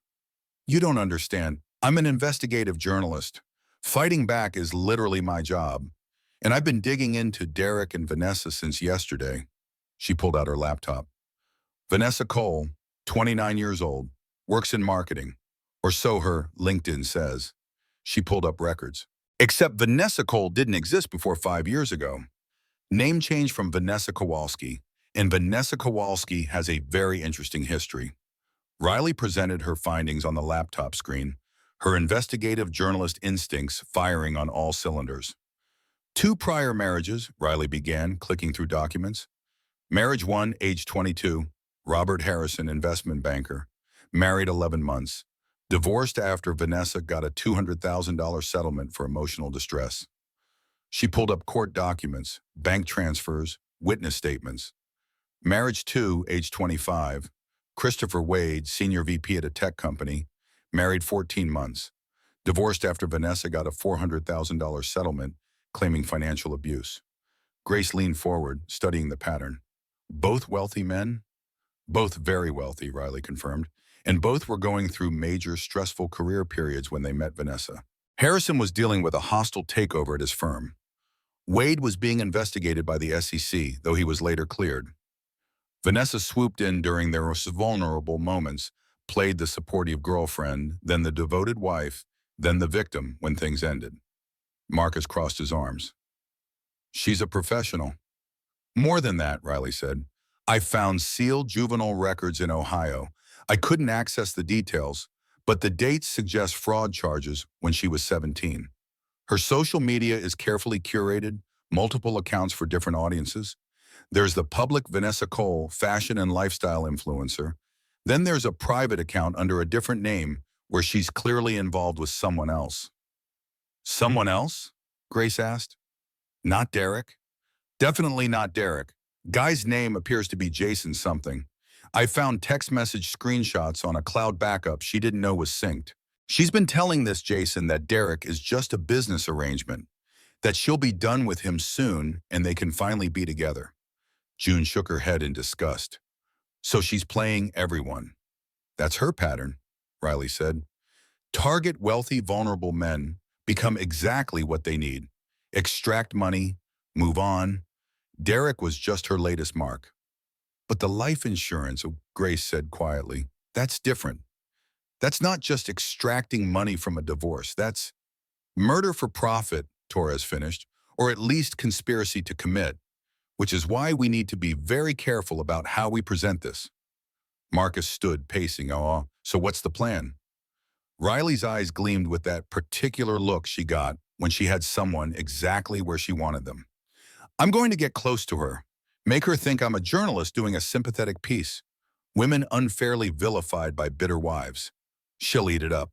A: You don't understand. I'm an investigative journalist. Fighting back is literally my job. And I've been digging into Derek and Vanessa since yesterday. She pulled out her laptop. Vanessa Cole, 29 years old, works in marketing. Or so her LinkedIn says. She pulled up records. Except Vanessa Cole didn't exist before 5 years ago. Name change from Vanessa Kowalski, and Vanessa Kowalski has a very interesting history. Riley presented her findings on the laptop screen, her investigative journalist instincts firing on all cylinders. 2 prior marriages, Riley began, clicking through documents. Marriage 1, age 22, Robert Harrison, investment banker, married 11 months. Divorced after Vanessa got a $200,000 settlement for emotional distress. She pulled up court documents, bank transfers, witness statements. Marriage 2, age 25, Christopher Wade, senior VP at a tech company, Married 14 months. Divorced after Vanessa got a $400,000 settlement claiming financial abuse. Grace leaned forward, studying the pattern. Both wealthy men? Both very wealthy, Riley confirmed, and both were going through major stressful career periods when they met Vanessa. Harrison was dealing with a hostile takeover at his firm. Wade was being investigated by the SEC, though he was later cleared. Vanessa swooped in during their most vulnerable moments, played the supportive girlfriend, then the devoted wife, then the victim when things ended. Marcus crossed his arms. She's a professional. More than that, Riley said. I found sealed juvenile records in Ohio. I couldn't access the details, but the dates suggest fraud charges when she was 17. Her social media is carefully curated, multiple accounts for different audiences. There's the public Vanessa Cole, fashion and lifestyle influencer. Then there's a private account under a different name where she's clearly involved with someone else. Someone else? Grace asked. Not Derek. Definitely not Derek. Guy's name appears to be Jason something. I found text message screenshots on a cloud backup she didn't know was synced. She's been telling this Jason that Derek is just a business arrangement, that she'll be done with him soon and they can finally be together. June shook her head in disgust. So she's playing everyone. That's her pattern, Riley said. Target wealthy, vulnerable men, become exactly what they need. Extract money, move on. Derek was just her latest mark. But the life insurance, Grace said quietly, that's different. That's not just extracting money from a divorce. That's murder for profit, Torres finished, or at least conspiracy to commit, which is why we need to be very careful about how we present this. Marcus stood, pacing. Oh, so what's the plan? Riley's eyes gleamed with that particular look she got when she had someone exactly where she wanted them. I'm going to get close to her, make her think I'm a journalist doing a sympathetic piece. Women unfairly vilified by bitter wives. She'll eat it up.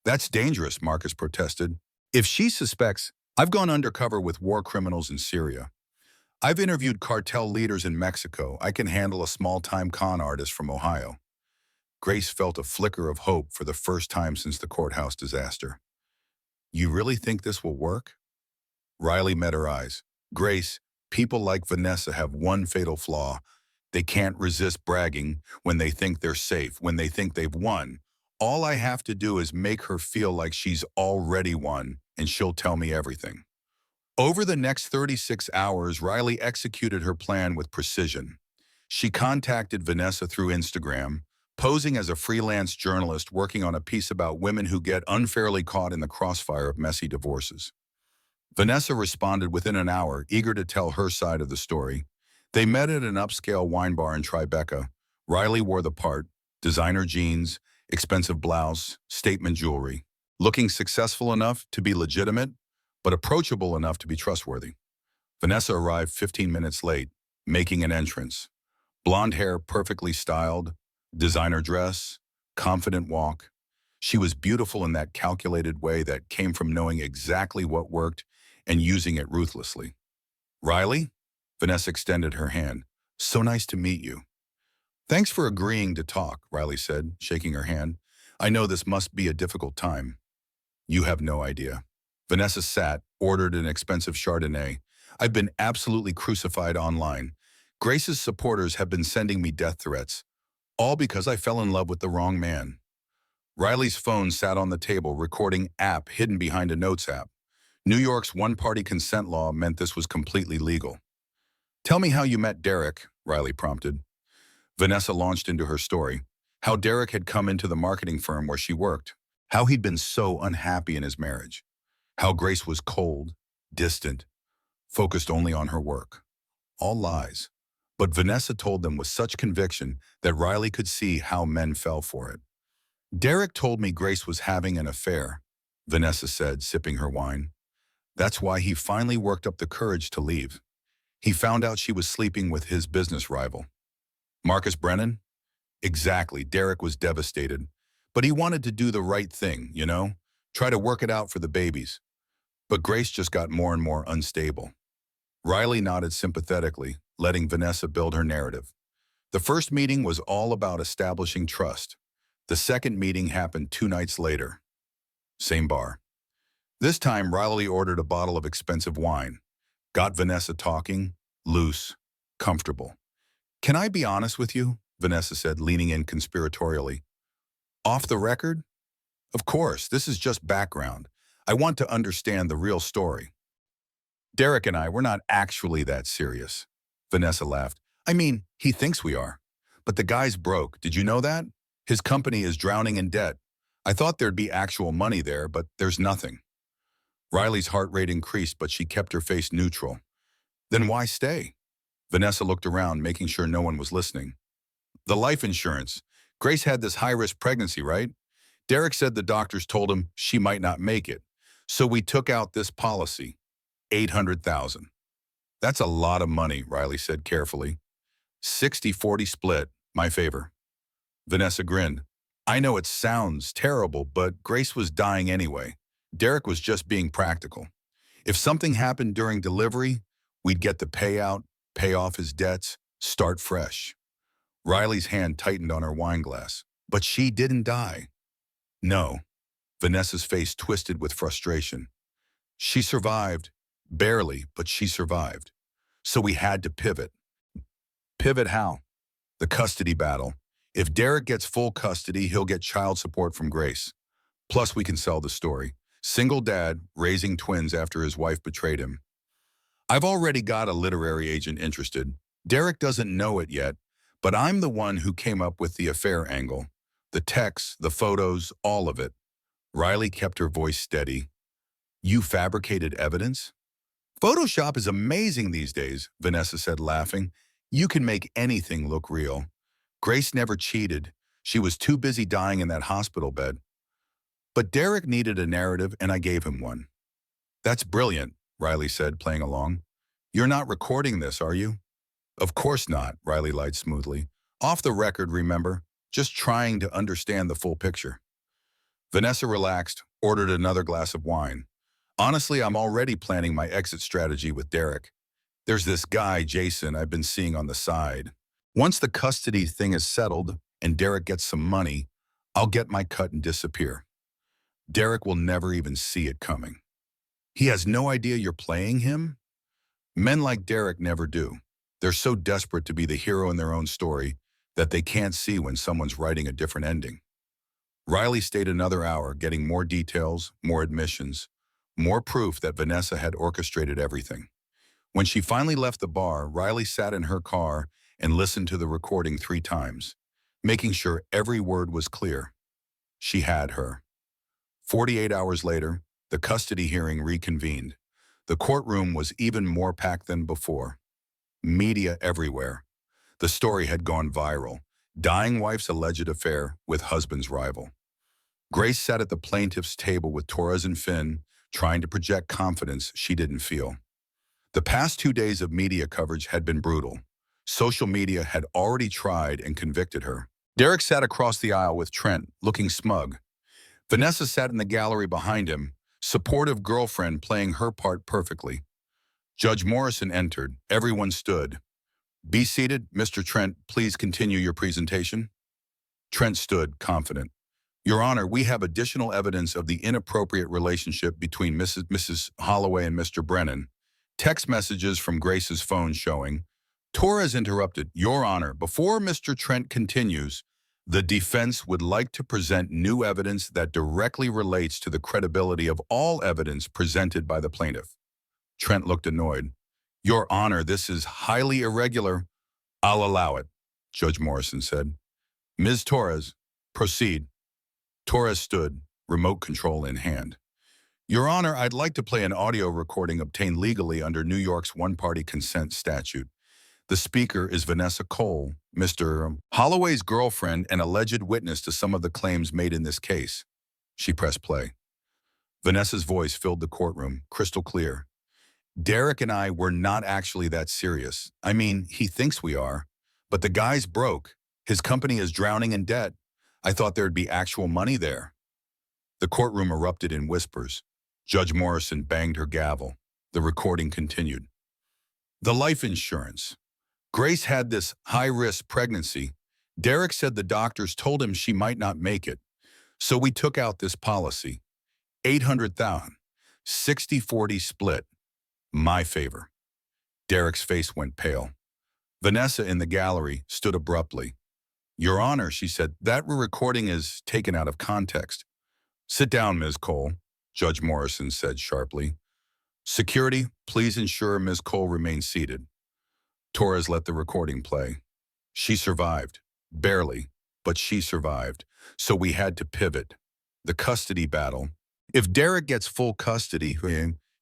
A: That's dangerous, Marcus protested. If she suspects, I've gone undercover with war criminals in Syria. I've interviewed cartel leaders in Mexico. I can handle a small-time con artist from Ohio. Grace felt a flicker of hope for the first time since the courthouse disaster. You really think this will work? Riley met her eyes. Grace, people like Vanessa have one fatal flaw. They can't resist bragging when they think they're safe, when they think they've won. All I have to do is make her feel like she's already won, and she'll tell me everything. Over the next 36 hours, Riley executed her plan with precision. She contacted Vanessa through Instagram, posing as a freelance journalist working on a piece about women who get unfairly caught in the crossfire of messy divorces. Vanessa responded within an hour, eager to tell her side of the story. They met at an upscale wine bar in Tribeca. Riley wore the part, designer jeans, expensive blouse, statement jewelry. Looking successful enough to be legitimate, but approachable enough to be trustworthy. Vanessa arrived 15 minutes late, making an entrance. Blonde hair perfectly styled, designer dress, confident walk. She was beautiful in that calculated way that came from knowing exactly what worked and using it ruthlessly. Riley? Vanessa extended her hand. So nice to meet you. Thanks for agreeing to talk, Riley said, shaking her hand. I know this must be a difficult time. You have no idea. Vanessa sat, ordered an expensive Chardonnay. I've been absolutely crucified online. Grace's supporters have been sending me death threats, all because I fell in love with the wrong man. Riley's phone sat on the table, recording app hidden behind a notes app. New York's one-party consent law meant this was completely legal. Tell me how you met Derek, Riley prompted. Vanessa launched into her story, how Derek had come into the marketing firm where she worked, how he'd been so unhappy in his marriage, how Grace was cold, distant, focused only on her work. All lies. But Vanessa told them with such conviction that Riley could see how men fell for it. Derek told me Grace was having an affair, Vanessa said, sipping her wine. That's why he finally worked up the courage to leave. He found out she was sleeping with his business rival. Marcus Brennan? Exactly, Derek was devastated. But he wanted to do the right thing, try to work it out for the babies. But Grace just got more and more unstable. Riley nodded sympathetically, letting Vanessa build her narrative. The first meeting was all about establishing trust. The second meeting happened 2 nights later. Same bar. This time, Riley ordered a bottle of expensive wine. Got Vanessa talking, loose, comfortable. "Can I be honest with you?" Vanessa said, leaning in conspiratorially. "Off the record?" "Of course, this is just background. I want to understand the real story." "Derek and I, we're not actually that serious." Vanessa laughed. "I mean, he thinks we are. But the guy's broke. Did you know that? His company is drowning in debt. I thought there'd be actual money there, but there's nothing." Riley's heart rate increased, but she kept her face neutral. "Then why stay?" Vanessa looked around, making sure no one was listening. "The life insurance. Grace had this high-risk pregnancy, right? Derek said the doctors told him she might not make it. So we took out this policy. 800,000. "That's a lot of money," Riley said carefully. 60-40 split, my favor." Vanessa grinned. "I know it sounds terrible, but Grace was dying anyway. Derek was just being practical. If something happened during delivery, we'd get the payout, pay off his debts, start fresh." Riley's hand tightened on her wine glass. "But she didn't die." "No." Vanessa's face twisted with frustration. "She survived. Barely, but she survived. So we had to pivot." "Pivot how?" "The custody battle. If Derek gets full custody, he'll get child support from Grace. Plus, we can sell the story. Single dad, raising twins after his wife betrayed him. I've already got a literary agent interested. Derek doesn't know it yet, but I'm the one who came up with the affair angle. The texts, the photos, all of it." Riley kept her voice steady. "You fabricated evidence?" "Photoshop is amazing these days," Vanessa said, laughing. "You can make anything look real. Grace never cheated. She was too busy dying in that hospital bed. But Derek needed a narrative, and I gave him one." "That's brilliant," Riley said, playing along. "You're not recording this, are you?" "Of course not," Riley lied smoothly. "Off the record, remember? Just trying to understand the full picture." Vanessa relaxed, ordered another glass of wine. "Honestly, I'm already planning my exit strategy with Derek. There's this guy, Jason, I've been seeing on the side. Once the custody thing is settled and Derek gets some money, I'll get my cut and disappear. Derek will never even see it coming." "He has no idea you're playing him?" "Men like Derek never do. They're so desperate to be the hero in their own story that they can't see when someone's writing a different ending." Riley stayed another hour, getting more details, more admissions, more proof that Vanessa had orchestrated everything. When she finally left the bar, Riley sat in her car and listened to the recording 3 times, making sure every word was clear. She had her. 48 hours later, the custody hearing reconvened. The courtroom was even more packed than before. Media everywhere. The story had gone viral. Dying wife's alleged affair with husband's rival. Grace sat at the plaintiff's table with Torres and Finn, trying to project confidence she didn't feel. The past 2 days of media coverage had been brutal. Social media had already tried and convicted her. Derek sat across the aisle with Trent, looking smug. Vanessa sat in the gallery behind him, supportive girlfriend playing her part perfectly. Judge Morrison entered. Everyone stood. "Be seated, Mr. Trent. Please continue your presentation." Trent stood, confident. "Your Honor, we have additional evidence of the inappropriate relationship between Mrs. Holloway and Mr. Brennan. Text messages from Grace's phone showing." Torres interrupted. "Your Honor, before Mr. Trent continues, the defense would like to present new evidence that directly relates to the credibility of all evidence presented by the plaintiff." Trent looked annoyed. "Your Honor, this is highly irregular." "I'll allow it," Judge Morrison said. "Ms. Torres, proceed." Torres stood, remote control in hand. "Your Honor, I'd like to play an audio recording obtained legally under New York's one-party consent statute. The speaker is Vanessa Cole, Mr. Holloway's girlfriend and alleged witness to some of the claims made in this case." She pressed play. Vanessa's voice filled the courtroom, crystal clear. "Derek and I were not actually that serious. I mean, he thinks we are. But the guy's broke. His company is drowning in debt. I thought there'd be actual money there." The courtroom erupted in whispers. Judge Morrison banged her gavel. The recording continued. "The life insurance. Grace had this high-risk pregnancy. Derek said the doctors told him she might not make it. So we took out this policy. 800,000. 60-40 split. My favor. Derek's face went pale. Vanessa in the gallery stood abruptly. Your Honor, she said, that recording is taken out of context. Sit down, Ms. Cole, Judge Morrison said sharply. Security, please ensure Ms. Cole remains seated. Torres let the recording play. She survived. Barely, but she survived. So we had to pivot. The custody battle. If Derek gets full custody,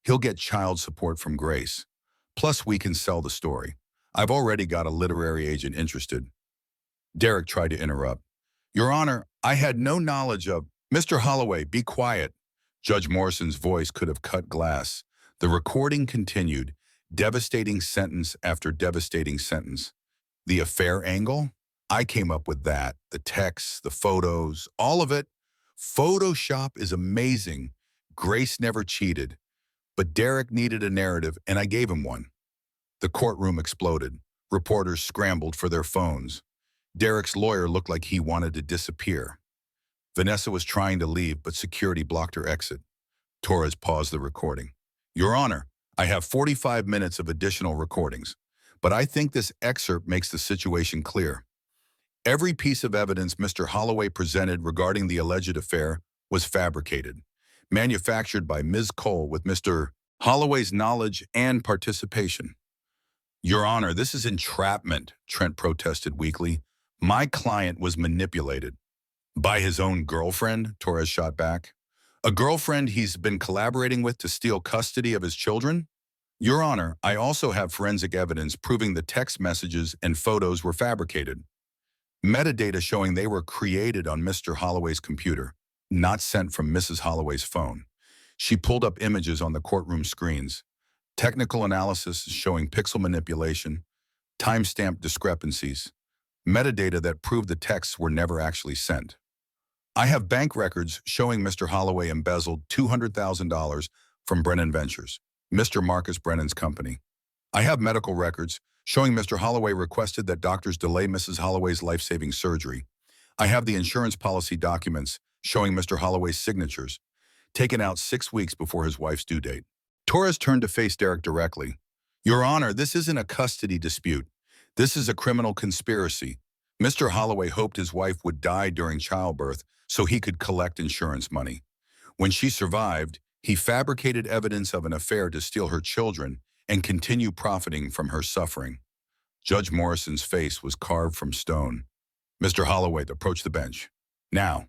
A: he'll get child support from Grace. Plus, we can sell the story. I've already got a literary agent interested. Derek tried to interrupt. Your Honor, I had no knowledge of— Mr. Holloway, be quiet. Judge Morrison's voice could have cut glass. The recording continued, devastating sentence after devastating sentence. The affair angle? I came up with that. The texts, the photos, all of it. Photoshop is amazing. Grace never cheated. But Derek needed a narrative, and I gave him one. The courtroom exploded. Reporters scrambled for their phones. Derek's lawyer looked like he wanted to disappear. Vanessa was trying to leave, but security blocked her exit. Torres paused the recording. Your Honor, I have 45 minutes of additional recordings, but I think this excerpt makes the situation clear. Every piece of evidence Mr. Holloway presented regarding the alleged affair was fabricated, manufactured by Ms. Cole with Mr. Holloway's knowledge and participation. Your Honor, this is entrapment, Trent protested weakly. My client was manipulated. By his own girlfriend, Torres shot back. A girlfriend he's been collaborating with to steal custody of his children? Your Honor, I also have forensic evidence proving the text messages and photos were fabricated. Metadata showing they were created on Mr. Holloway's computer, not sent from Mrs. Holloway's phone. She pulled up images on the courtroom screens. Technical analysis showing pixel manipulation, timestamp discrepancies, metadata that proved the texts were never actually sent. I have bank records showing Mr. Holloway embezzled $200,000 from Brennan Ventures, Mr. Marcus Brennan's company. I have medical records showing Mr. Holloway requested that doctors delay Mrs. Holloway's life-saving surgery. I have the insurance policy documents showing Mr. Holloway's signatures, taken out 6 weeks before his wife's due date. Torres turned to face Derek directly. Your Honor, this isn't a custody dispute. This is a criminal conspiracy. Mr. Holloway hoped his wife would die during childbirth so he could collect insurance money. When she survived, he fabricated evidence of an affair to steal her children and continue profiting from her suffering. Judge Morrison's face was carved from stone. Mr. Holloway approached the bench. Now,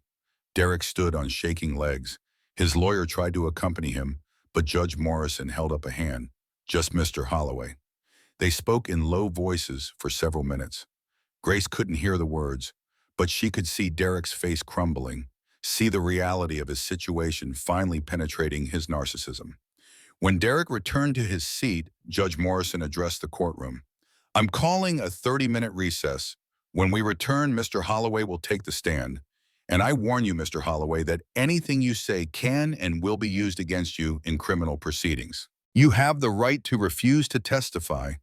A: Derek stood on shaking legs. His lawyer tried to accompany him, but Judge Morrison held up a hand. Just Mr. Holloway. They spoke in low voices for several minutes. Grace couldn't hear the words, but she could see Derek's face crumbling, see the reality of his situation finally penetrating his narcissism. When Derek returned to his seat, Judge Morrison addressed the courtroom. I'm calling a 30-minute recess. When we return, Mr. Holloway will take the stand. And I warn you, Mr. Holloway, that anything you say can and will be used against you in criminal proceedings. You have the right to refuse to testify,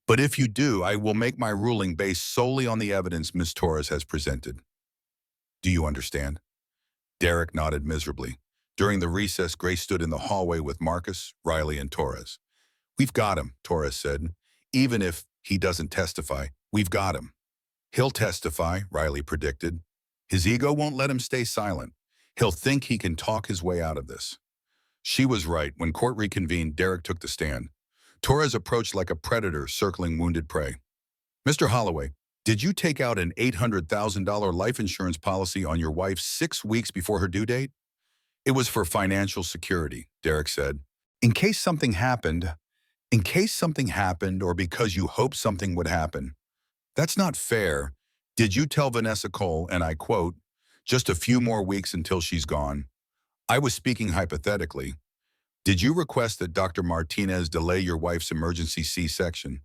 A: but if you do, I will make my ruling based solely on the evidence Ms. Torres has presented. Do you understand? Derek nodded miserably. During the recess, Grace stood in the hallway with Marcus, Riley, and Torres. We've got him, Torres said. Even if he doesn't testify, we've got him. He'll testify, Riley predicted. His ego won't let him stay silent. He'll think he can talk his way out of this. She was right. When court reconvened, Derek took the stand. Torres approached like a predator circling wounded prey. Mr. Holloway, did you take out an $800,000 life insurance policy on your wife 6 weeks before her due date? It was for financial security, Derek said. In case something happened, or because you hoped something would happen. That's not fair. Did you tell Vanessa Cole, and I quote, just a few more weeks until she's gone? I was speaking hypothetically. Did you request that Dr. Martinez delay your wife's emergency C-section?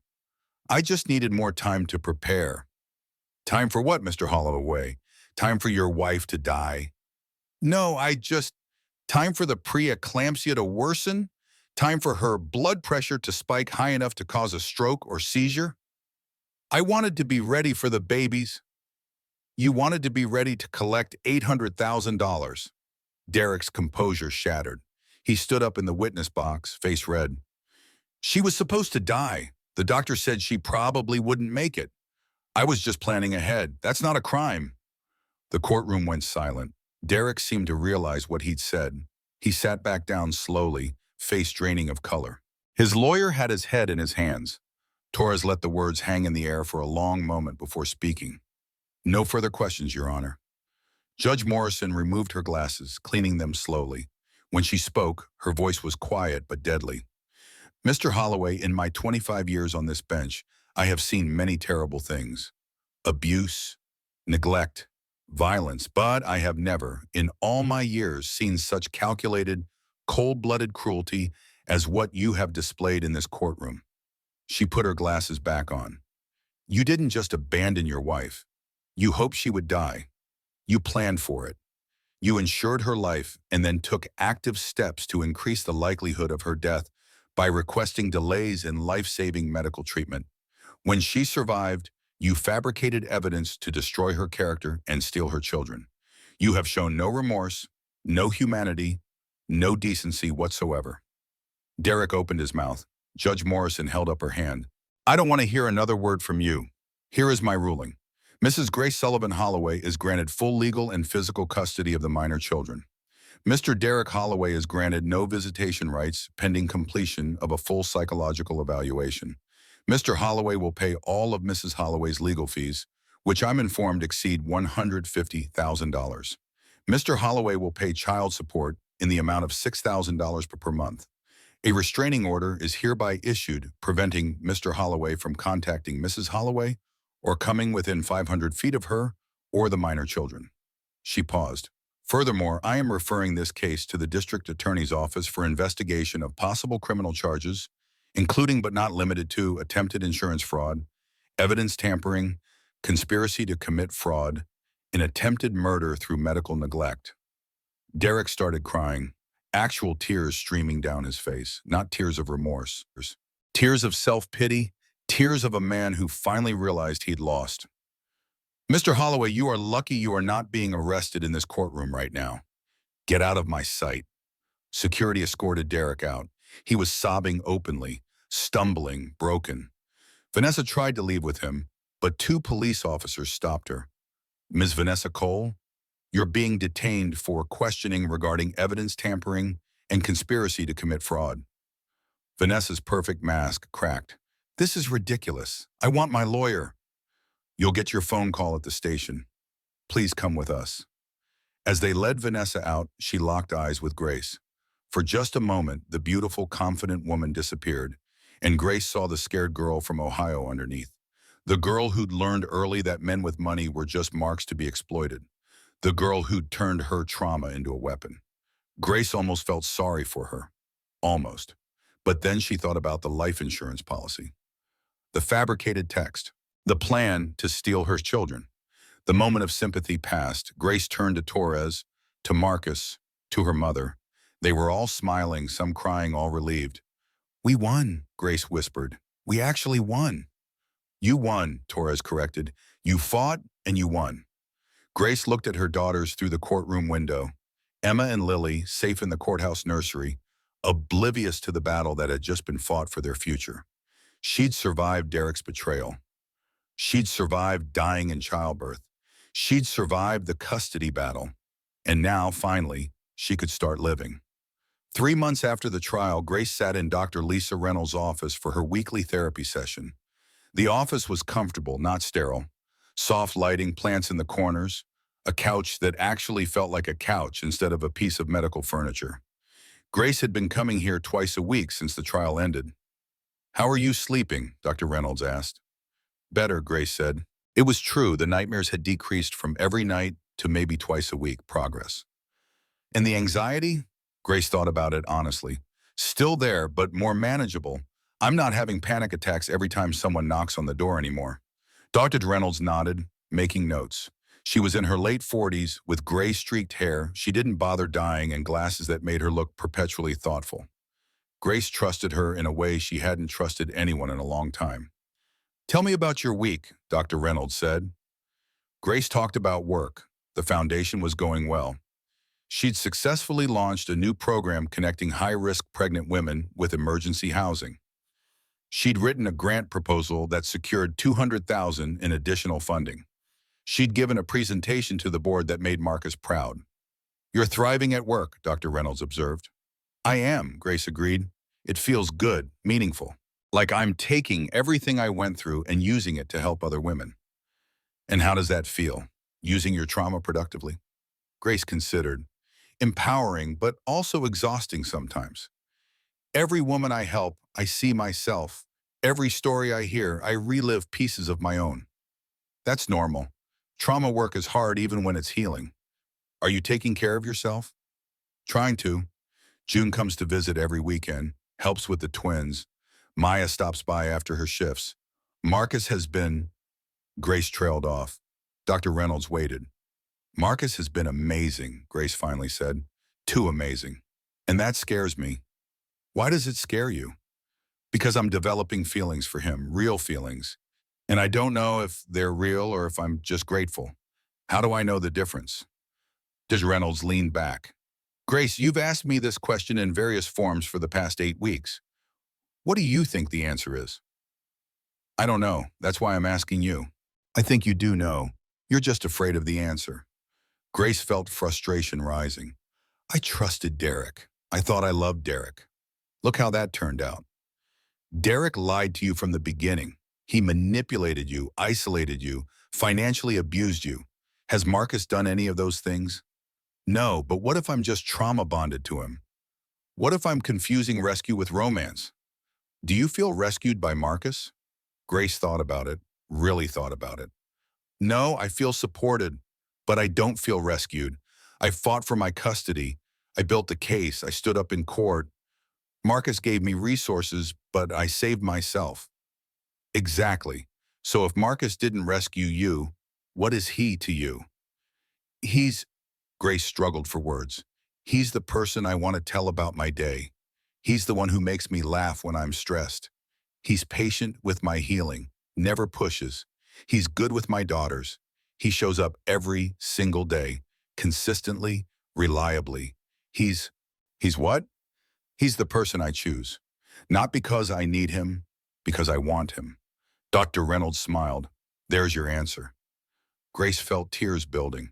A: I just needed more time to prepare. Time for what, Mr. Holloway? Time for your wife to die? No, time for the preeclampsia to worsen? Time for her blood pressure to spike high enough to cause a stroke or seizure? I wanted to be ready for the babies. You wanted to be ready to collect $800,000. Derek's composure shattered. He stood up in the witness box, face red. She was supposed to die. The doctor said she probably wouldn't make it. I was just planning ahead. That's not a crime. The courtroom went silent. Derek seemed to realize what he'd said. He sat back down slowly, face draining of color. His lawyer had his head in his hands. Torres let the words hang in the air for a long moment before speaking. No further questions, Your Honor. Judge Morrison removed her glasses, cleaning them slowly. When she spoke, her voice was quiet but deadly. Mr. Holloway, in my 25 years on this bench, I have seen many terrible things. Abuse, neglect, violence, but I have never, in all my years, seen such calculated, cold-blooded cruelty as what you have displayed in this courtroom. She put her glasses back on. You didn't just abandon your wife. You hoped she would die. You planned for it. You ensured her life and then took active steps to increase the likelihood of her death by requesting delays in life-saving medical treatment. When she survived, you fabricated evidence to destroy her character and steal her children. You have shown no remorse, no humanity, no decency whatsoever. Derek opened his mouth. Judge Morrison held up her hand. I don't want to hear another word from you. Here is my ruling. Mrs. Grace Sullivan Holloway is granted full legal and physical custody of the minor children. Mr. Derek Holloway is granted no visitation rights pending completion of a full psychological evaluation. Mr. Holloway will pay all of Mrs. Holloway's legal fees, which I'm informed exceed $150,000. Mr. Holloway will pay child support in the amount of $6,000 per month. A restraining order is hereby issued preventing Mr. Holloway from contacting Mrs. Holloway or coming within 500 feet of her or the minor children. She paused. Furthermore, I am referring this case to the District Attorney's Office for investigation of possible criminal charges, including but not limited to attempted insurance fraud, evidence tampering, conspiracy to commit fraud, and attempted murder through medical neglect. Derek started crying, actual tears streaming down his face, not tears of remorse. Tears of self-pity, tears of a man who finally realized he'd lost. Mr. Holloway, you are lucky you are not being arrested in this courtroom right now. Get out of my sight. Security escorted Derek out. He was sobbing openly, stumbling, broken. Vanessa tried to leave with him, but two police officers stopped her. Ms. Vanessa Cole, you're being detained for questioning regarding evidence tampering and conspiracy to commit fraud. Vanessa's perfect mask cracked. This is ridiculous. I want my lawyer. You'll get your phone call at the station. Please come with us. As they led Vanessa out, she locked eyes with Grace. For just a moment, the beautiful, confident woman disappeared, and Grace saw the scared girl from Ohio underneath. The girl who'd learned early that men with money were just marks to be exploited. The girl who'd turned her trauma into a weapon. Grace almost felt sorry for her. Almost. But then she thought about the life insurance policy. The fabricated text. The plan to steal her children. The moment of sympathy passed. Grace turned to Torres, to Marcus, to her mother. They were all smiling, some crying, all relieved. We won, Grace whispered. We actually won. You won, Torres corrected. You fought and you won. Grace looked at her daughters through the courtroom window. Emma and Lily, safe in the courthouse nursery, oblivious to the battle that had just been fought for their future. She'd survived Derek's betrayal. She'd survived dying in childbirth. She'd survived the custody battle. And now, finally, she could start living. 3 months after the trial, Grace sat in Dr. Lisa Reynolds' office for her weekly therapy session. The office was comfortable, not sterile. Soft lighting, plants in the corners, a couch that actually felt like a couch instead of a piece of medical furniture. Grace had been coming here twice a week since the trial ended. How are you sleeping? Dr. Reynolds asked. Better, Grace said. It was true, the nightmares had decreased from every night to maybe twice a week, progress. And the anxiety? Grace thought about it honestly. Still there, but more manageable. I'm not having panic attacks every time someone knocks on the door anymore. Dr. Reynolds nodded, making notes. She was in her late 40s, with gray-streaked hair. She didn't bother dyeing, and glasses that made her look perpetually thoughtful. Grace trusted her in a way she hadn't trusted anyone in a long time. Tell me about your week, Dr. Reynolds said. Grace talked about work. The foundation was going well. She'd successfully launched a new program connecting high-risk pregnant women with emergency housing. She'd written a grant proposal that secured $200,000 in additional funding. She'd given a presentation to the board that made Marcus proud. "You're thriving at work," Dr. Reynolds observed. "I am," Grace agreed. "It feels good, meaningful. Like I'm taking everything I went through and using it to help other women." "And how does that feel, using your trauma productively?" Grace considered. "Empowering, but also exhausting sometimes. Every woman I help, I see myself. Every story I hear, I relive pieces of my own. That's normal. Trauma work is hard even when it's healing. Are you taking care of yourself?" "Trying to. June comes to visit every weekend, helps with the twins. Maya stops by after her shifts. Marcus has been—" Grace trailed off. Dr. Reynolds waited. "Marcus has been amazing," Grace finally said. "Too amazing. And that scares me." "Why does it scare you?" "Because I'm developing feelings for him, real feelings. And I don't know if they're real or if I'm just grateful. How do I know the difference?" Dr. Reynolds leaned back. "Grace, you've asked me this question in various forms for the past 8 weeks. What do you think the answer is?" "I don't know. That's why I'm asking you." "I think you do know. You're just afraid of the answer." Grace felt frustration rising. "I trusted Derek. I thought I loved Derek. Look how that turned out. Derek lied to you from the beginning. He manipulated you, isolated you, financially abused you. Has Marcus done any of those things?" "No, but what if I'm just trauma bonded to him? What if I'm confusing rescue with romance?" "Do you feel rescued by Marcus?" Grace thought about it, really thought about it. "No, I feel supported, but I don't feel rescued. I fought for my custody. I built the case. I stood up in court. Marcus gave me resources, but I saved myself." "Exactly. So if Marcus didn't rescue you, what is he to you?" "He's—" Grace struggled for words. "He's the person I want to tell about my day. He's the one who makes me laugh when I'm stressed. He's patient with my healing, never pushes. He's good with my daughters. He shows up every single day, consistently, reliably. He's what?" "He's the person I choose. Not because I need him, because I want him." Dr. Reynolds smiled. "There's your answer." Grace felt tears building.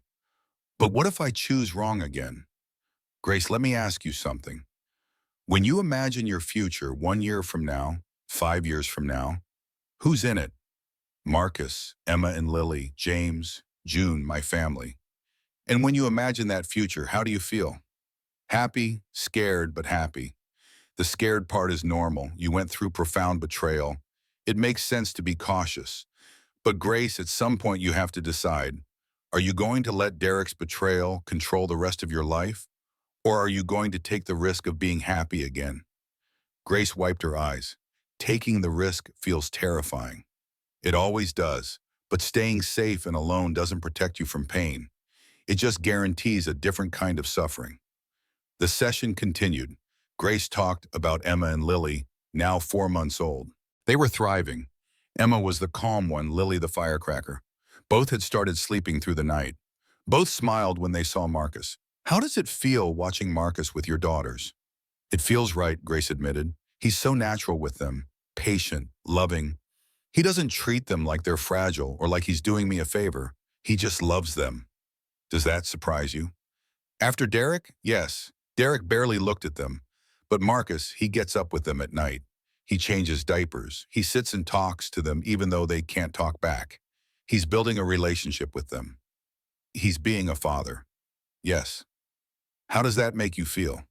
A: "But what if I choose wrong again?" "Grace, let me ask you something. When you imagine your future 1 year from now, 5 years from now, who's in it? Marcus, Emma and Lily, James, June, my family. And when you imagine that future, how do you feel? Happy, scared, but happy. The scared part is normal. You went through profound betrayal. It makes sense to be cautious. But Grace, at some point you have to decide, are you going to let Derek's betrayal control the rest of your life? Or are you going to take the risk of being happy again? Grace wiped her eyes. Taking the risk feels terrifying. It always does. But staying safe and alone doesn't protect you from pain. It just guarantees a different kind of suffering. The session continued. Grace talked about Emma and Lily, now 4 months old. They were thriving. Emma was the calm one, Lily the firecracker. Both had started sleeping through the night. Both smiled when they saw Marcus. "How does it feel watching Marcus with your daughters?" "It feels right," Grace admitted. "He's so natural with them, patient, loving. He doesn't treat them like they're fragile or like he's doing me a favor. He just loves them." "Does that surprise you?" "After Derek, yes. Derek barely looked at them. But Marcus, he gets up with them at night. He changes diapers. He sits and talks to them even though they can't talk back. He's building a relationship with them. He's being a father." "Yes." "How does that make you feel?"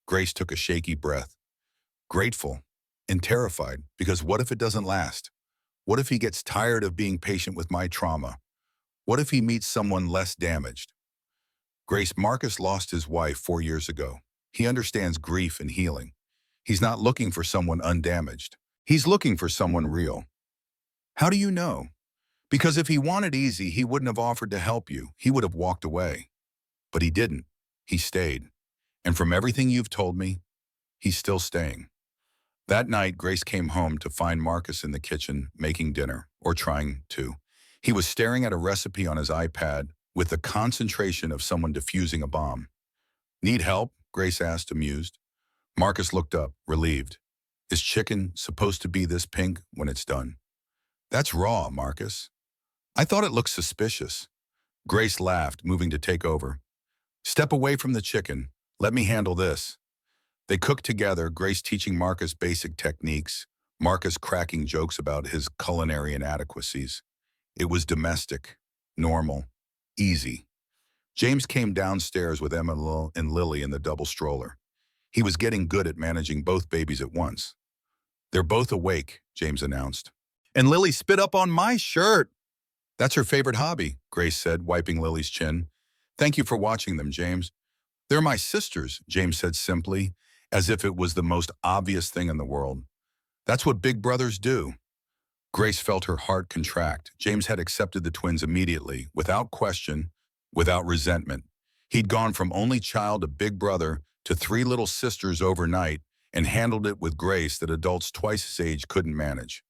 A: Grace took a shaky breath. "Grateful and terrified, because what if it doesn't last? What if he gets tired of being patient with my trauma? What if he meets someone less damaged?" "Grace, Marcus lost his wife 4 years ago. He understands grief and healing. He's not looking for someone undamaged. He's looking for someone real." "How do you know?" "Because if he wanted easy, he wouldn't have offered to help you. He would have walked away. But he didn't. He stayed. And from everything you've told me, he's still staying." That night, Grace came home to find Marcus in the kitchen making dinner, or trying to. He was staring at a recipe on his iPad with the concentration of someone defusing a bomb. Need help? Grace asked, amused. Marcus looked up, relieved. Is chicken supposed to be this pink when it's done? That's raw, Marcus. I thought it looked suspicious. Grace laughed, moving to take over. Step away from the chicken. Let me handle this. They cooked together, Grace teaching Marcus basic techniques, Marcus cracking jokes about his culinary inadequacies. It was domestic, normal, easy. James came downstairs with Emma and Lily in the double stroller. He was getting good at managing both babies at once. They're both awake, James announced. And Lily spit up on my shirt. That's her favorite hobby, Grace said, wiping Lily's chin. Thank you for watching them, James. They're my sisters, James said simply, as if it was the most obvious thing in the world. That's what big brothers do. Grace felt her heart contract. James had accepted the twins immediately, without question, without resentment. He'd gone from only child to big brother to 3 little sisters overnight and handled it with grace that adults twice his age couldn't manage.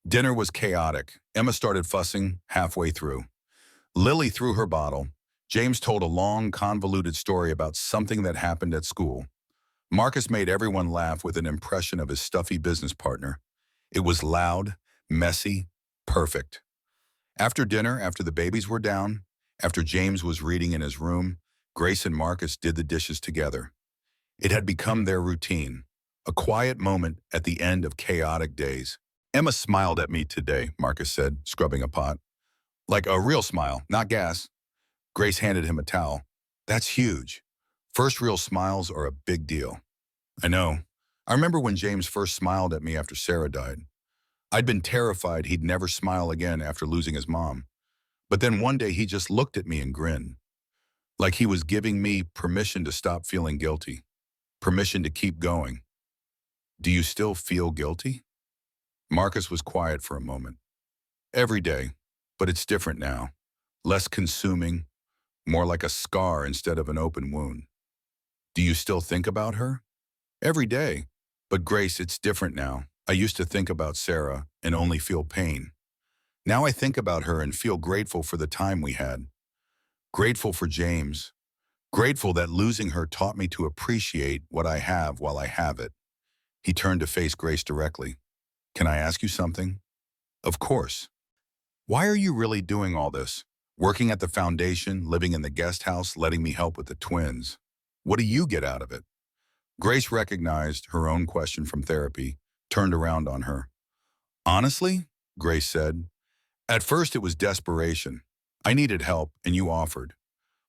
A: Dinner was chaotic. Emma started fussing halfway through. Lily threw her bottle. James told a long, convoluted story about something that happened at school. Marcus made everyone laugh with an impression of his stuffy business partner. It was loud, messy, perfect. After dinner, after the babies were down, after James was reading in his room, Grace and Marcus did the dishes together. It had become their routine, a quiet moment at the end of chaotic days. Emma smiled at me today, Marcus said, scrubbing a pot. Like a real smile, not gas. Grace handed him a towel. That's huge. First real smiles are a big deal. I know. I remember when James first smiled at me after Sarah died. I'd been terrified he'd never smile again after losing his mom. But then one day he just looked at me and grinned. Like he was giving me permission to stop feeling guilty. Permission to keep going. Do you still feel guilty? Marcus was quiet for a moment. Every day, but it's different now. Less consuming, more like a scar instead of an open wound. Do you still think about her? Every day. But Grace, it's different now. I used to think about Sarah and only feel pain. Now I think about her and feel grateful for the time we had. Grateful for James. Grateful that losing her taught me to appreciate what I have while I have it. He turned to face Grace directly. Can I ask you something? Of course. Why are you really doing all this? Working at the foundation, living in the guest house, letting me help with the twins. What do you get out of it? Grace recognized her own question from therapy, turned around on her. Honestly, Grace said, at first it was desperation. I needed help and you offered.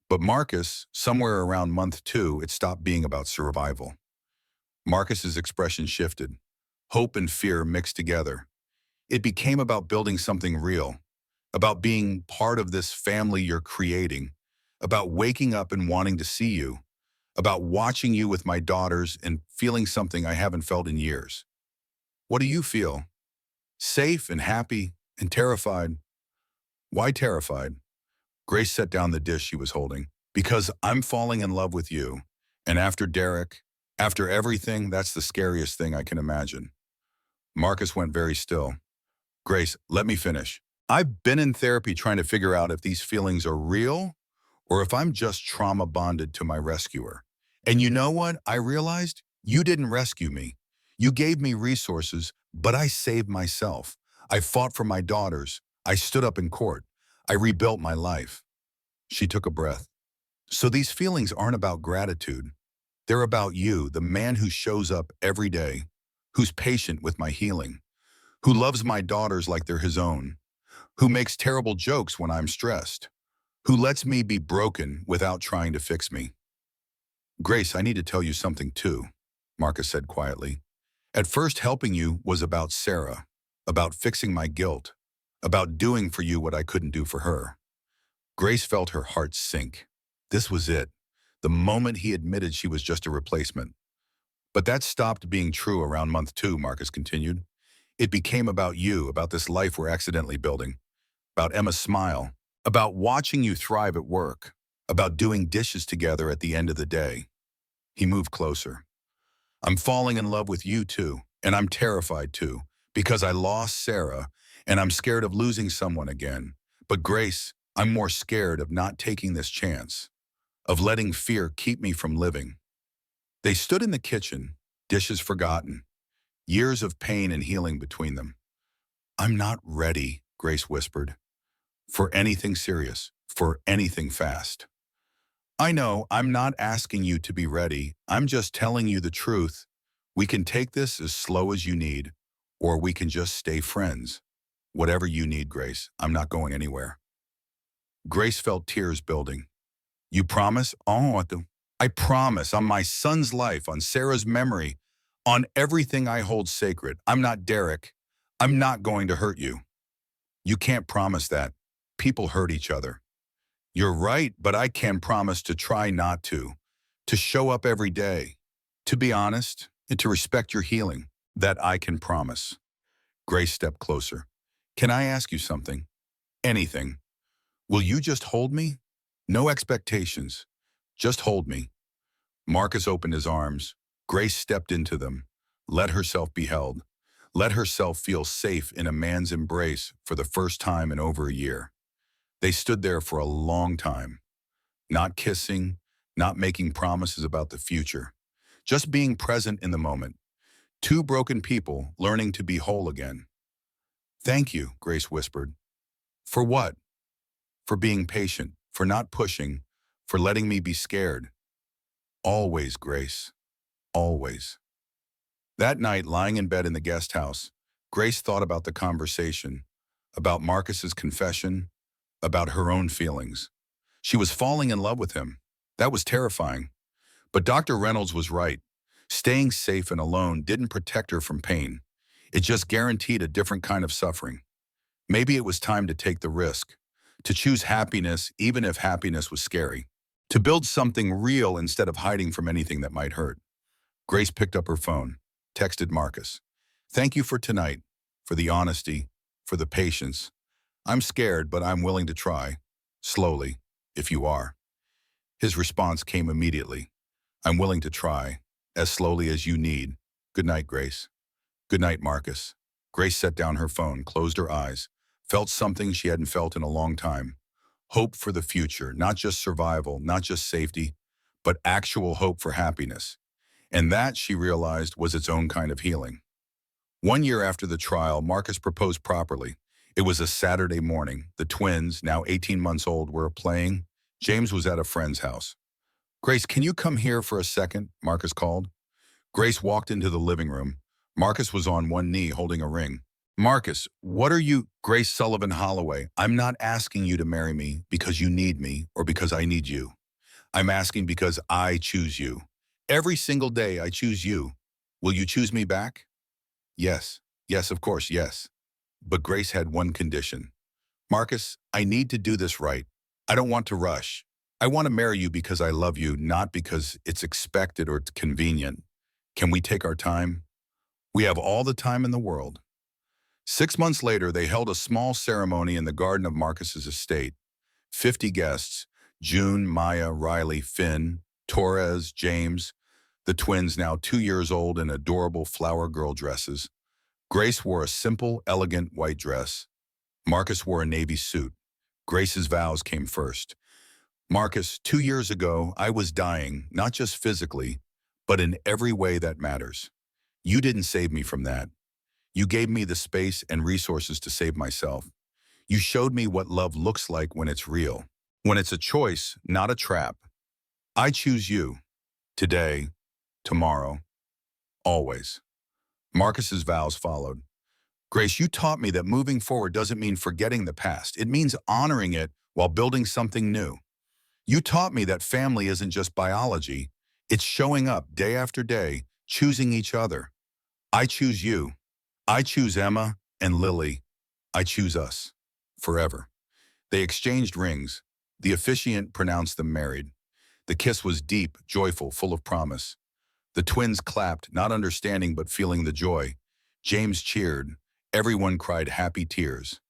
A: But Marcus, somewhere around month 2, it stopped being about survival. Marcus's expression shifted. Hope and fear mixed together. It became about building something real, about being part of this family you're creating, about waking up and wanting to see you, about watching you with my daughters and feeling something I haven't felt in years. What do you feel? Safe and happy and terrified. Why terrified? Grace set down the dish she was holding. Because I'm falling in love with you. And after Derek, after everything, that's the scariest thing I can imagine. Marcus went very still. Grace, let me finish. I've been in therapy trying to figure out if these feelings are real or if I'm just trauma bonded to my rescuer. And you know what? I realized you didn't rescue me. You gave me resources, but I saved myself. I fought for my daughters. I stood up in court. I rebuilt my life. She took a breath. So these feelings aren't about gratitude. They're about you, the man who shows up every day, who's patient with my healing, who loves my daughters like they're his own, who makes terrible jokes when I'm stressed, who lets me be broken without trying to fix me. Grace, I need to tell you something too, Marcus said quietly. At first, helping you was about Sarah, about fixing my guilt, about doing for you what I couldn't do for her. Grace felt her heart sink. This was it, the moment he admitted she was just a replacement. But that stopped being true around month 2, Marcus continued. It became about you, about this life we're accidentally building, about Emma's smile, about watching you thrive at work, about doing dishes together at the end of the day. He moved closer. I'm falling in love with you too, and I'm terrified too, because I lost Sarah, and I'm scared of losing someone again. But Grace, I'm more scared of not taking this chance, of letting fear keep me from living. They stood in the kitchen, dishes forgotten, years of pain and healing between them. I'm not ready, Grace whispered, for anything serious, for anything fast. I know I'm not asking you to be ready. I'm just telling you the truth. We can take this as slow as you need, or we can just stay friends. Whatever you need, Grace, I'm not going anywhere. Grace felt tears building. You promise? Oh, I promise on my son's life, on Sarah's memory, on everything I hold sacred. I'm not Derek. I'm not going to hurt you. You can't promise that. People hurt each other. You're right, but I can promise to try not to show up every day, to be honest, and to respect your healing. That I can promise. Grace stepped closer. Can I ask you something? Anything. Will you just hold me? No expectations. Just hold me. Marcus opened his arms. Grace stepped into them. Let herself be held. Let herself feel safe in a man's embrace for the first time in over a year. They stood there for a long time, not kissing, not making promises about the future, just being present in the moment. Two broken people learning to be whole again. Thank you, Grace whispered. For what? For being patient, for not pushing, for letting me be scared. Always, Grace. Always. That night, lying in bed in the guest house, Grace thought about the conversation, about Marcus's confession, about her own feelings. She was falling in love with him. That was terrifying. But Dr. Reynolds was right. Staying safe and alone didn't protect her from pain. It just guaranteed a different kind of suffering. Maybe it was time to take the risk, to choose happiness even if happiness was scary, to build something real instead of hiding from anything that might hurt. Grace picked up her phone, texted Marcus. Thank you for tonight, for the honesty, for the patience. I'm scared, but I'm willing to try. Slowly, if you are. His response came immediately. I'm willing to try, as slowly as you need. Good night, Grace. Good night, Marcus. Grace set down her phone, closed her eyes, felt something she hadn't felt in a long time. Hope for the future, not just survival, not just safety, but actual hope for happiness. And that, she realized, was its own kind of healing. 1 year after the trial, Marcus proposed properly. It was a Saturday morning. The twins, now 18 months old, were playing. James was at a friend's house. Grace, can you come here for a second? Marcus called. Grace walked into the living room. Marcus was on one knee holding a ring. Marcus, what are you? Grace Sullivan Holloway, I'm not asking you to marry me because you need me or because I need you. I'm asking because I choose you. Every single day I choose you. Will you choose me back? Yes. Yes, of course, yes. But Grace had one condition. Marcus, I need to do this right. I don't want to rush. I want to marry you because I love you, not because it's expected or it's convenient. Can we take our time? We have all the time in the world. 6 months later, they held a small ceremony in the garden of Marcus's estate. 50 guests, June, Maya, Riley, Finn, Torres, James, the twins now 2 years old in adorable flower girl dresses. Grace wore a simple, elegant white dress. Marcus wore a navy suit. Grace's vows came first. Marcus, 2 years ago, I was dying, not just physically, but in every way that matters. You didn't save me from that. You gave me the space and resources to save myself. You showed me what love looks like when it's real, when it's a choice, not a trap. I choose you. Today, tomorrow, always. Marcus's vows followed. Grace, you taught me that moving forward doesn't mean forgetting the past. It means honoring it while building something new. You taught me that family isn't just biology. It's showing up day after day, choosing each other. I choose you. I choose Emma and Lily. I choose us. Forever. They exchanged rings. The officiant pronounced them married. The kiss was deep, joyful, full of promise. The twins clapped, not understanding but feeling the joy. James cheered. Everyone cried happy tears.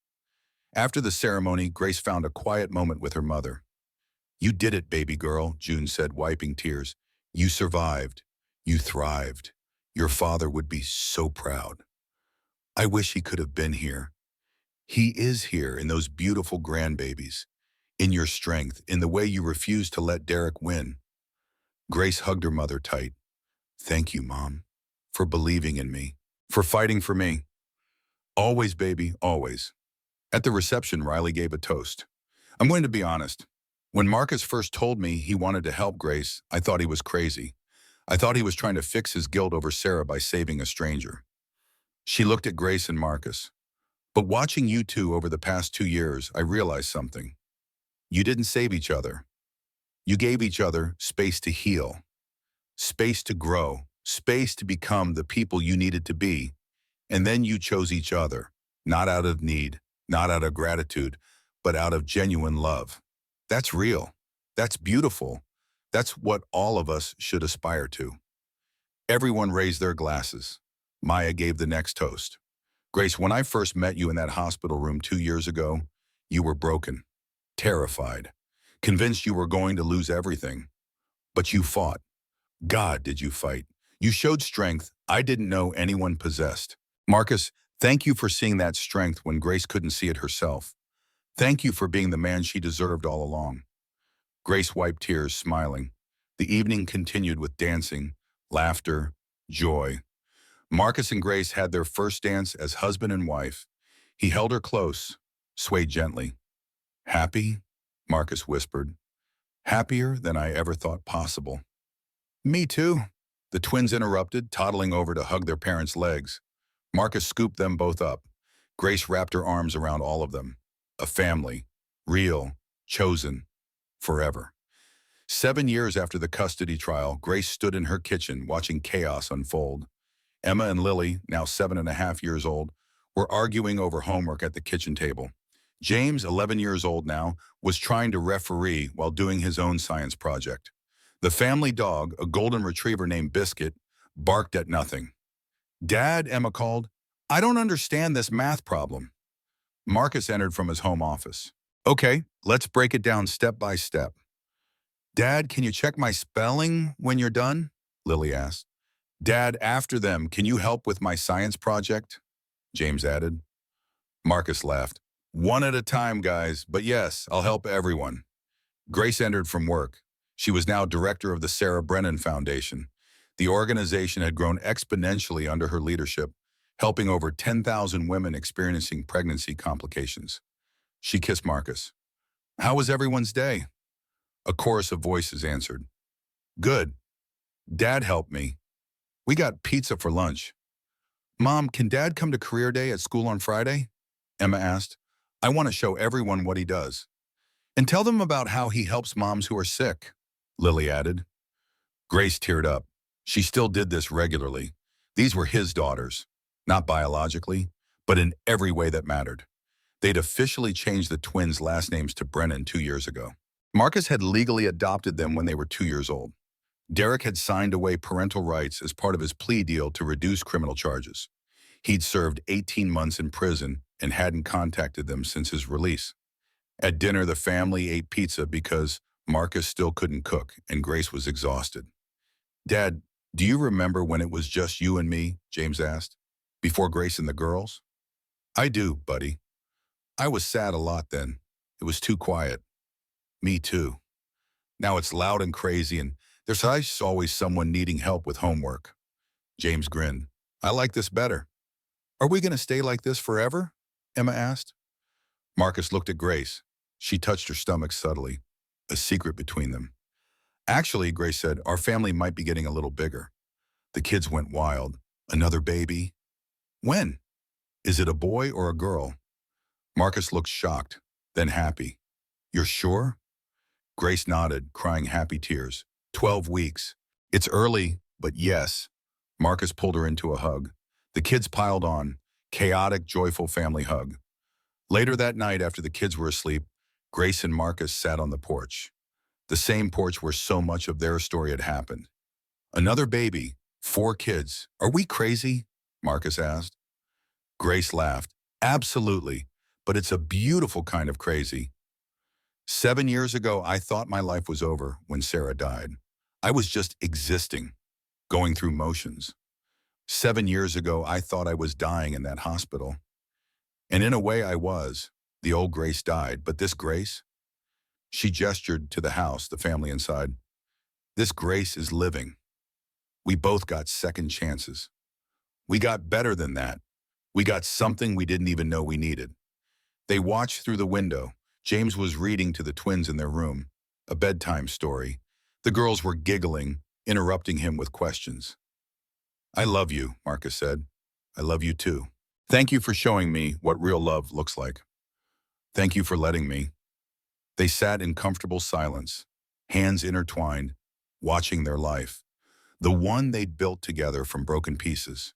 A: After the ceremony, Grace found a quiet moment with her mother. You did it, baby girl, June said, wiping tears. You survived. You thrived. Your father would be so proud. I wish he could have been here. He is here in those beautiful grandbabies, in your strength, in the way you refuse to let Derek win. Grace hugged her mother tight. Thank you, Mom, for believing in me, for fighting for me. Always, baby, always. At the reception, Riley gave a toast. I'm going to be honest. When Marcus first told me he wanted to help Grace, I thought he was crazy. I thought he was trying to fix his guilt over Sarah by saving a stranger. She looked at Grace and Marcus. But watching you two over the past 2 years, I realized something. You didn't save each other. You gave each other space to heal, space to grow, space to become the people you needed to be. And then you chose each other, not out of need, not out of gratitude, but out of genuine love. That's real. That's beautiful. That's what all of us should aspire to. Everyone raised their glasses. Maya gave the next toast. Grace, when I first met you in that hospital room 2 years ago, you were broken, terrified, convinced you were going to lose everything. But you fought. God, did you fight. You showed strength I didn't know anyone possessed. Marcus, thank you for seeing that strength when Grace couldn't see it herself. Thank you for being the man she deserved all along. Grace wiped tears, smiling. The evening continued with dancing, laughter, joy. Marcus and Grace had their first dance as husband and wife. He held her close, swayed gently. Happy? Marcus whispered. Happier than I ever thought possible. Me too. The twins interrupted, toddling over to hug their parents' legs. Marcus scooped them both up. Grace wrapped her arms around all of them. A family. Real. Chosen. Forever. 7 years after the custody trial, Grace stood in her kitchen watching chaos unfold. Emma and Lily, now 7.5 years old, were arguing over homework at the kitchen table. James, 11 years old now, was trying to referee while doing his own science project. The family dog, a golden retriever named Biscuit, barked at nothing. Dad, Emma called, I don't understand this math problem. Marcus entered from his home office. Okay, let's break it down step by step. Dad, can you check my spelling when you're done? Lily asked. Dad, after them, can you help with my science project? James added. Marcus laughed. One at a time, guys, but yes, I'll help everyone. Grace entered from work. She was now director of the Sarah Brennan Foundation. The organization had grown exponentially under her leadership, helping over 10,000 women experiencing pregnancy complications. She kissed Marcus. How was everyone's day? A chorus of voices answered. Good. Dad helped me. We got pizza for lunch. Mom, can Dad come to career day at school on Friday? Emma asked. I want to show everyone what he does. And tell them about how he helps moms who are sick, Lily added. Grace teared up. She still did this regularly. These were his daughters, not biologically, but in every way that mattered. They'd officially changed the twins' last names to Brennan 2 years ago. Marcus had legally adopted them when they were 2 years old. Derek had signed away parental rights as part of his plea deal to reduce criminal charges. He'd served 18 months in prison and hadn't contacted them since his release. At dinner, the family ate pizza because Marcus still couldn't cook and Grace was exhausted. Dad, do you remember when it was just you and me? James asked. Before Grace and the girls? I do, buddy. I was sad a lot then. It was too quiet. Me too. Now it's loud and crazy and there's always someone needing help with homework. James grinned. I like this better. Are we going to stay like this forever? Emma asked. Marcus looked at Grace. She touched her stomach subtly. A secret between them. Actually, Grace said, our family might be getting a little bigger. The kids went wild. Another baby? When? Is it a boy or a girl? Marcus looked shocked, then happy. You're sure? Grace nodded, crying happy tears. 12 weeks. It's early, but yes. Marcus pulled her into a hug. The kids piled on. Chaotic, joyful family hug. Later that night, after the kids were asleep, Grace and Marcus sat on the porch. The same porch where so much of their story had happened. Another baby, 4 kids. Are we crazy? Marcus asked. Grace laughed. Absolutely, but it's a beautiful kind of crazy. 7 years ago, I thought my life was over when Sarah died. I was just existing, going through motions. 7 years ago, I thought I was dying in that hospital. And in a way I was. The old Grace died, but this Grace, she gestured to the house, the family inside. This Grace is living. We both got second chances. We got better than that. We got something we didn't even know we needed. They watched through the window. James was reading to the twins in their room, a bedtime story. The girls were giggling, interrupting him with questions. I love you, Marcus said. I love you too. Thank you for showing me what real love looks like. Thank you for letting me. They sat in comfortable silence, hands intertwined, watching their life, the one they'd built together from broken pieces.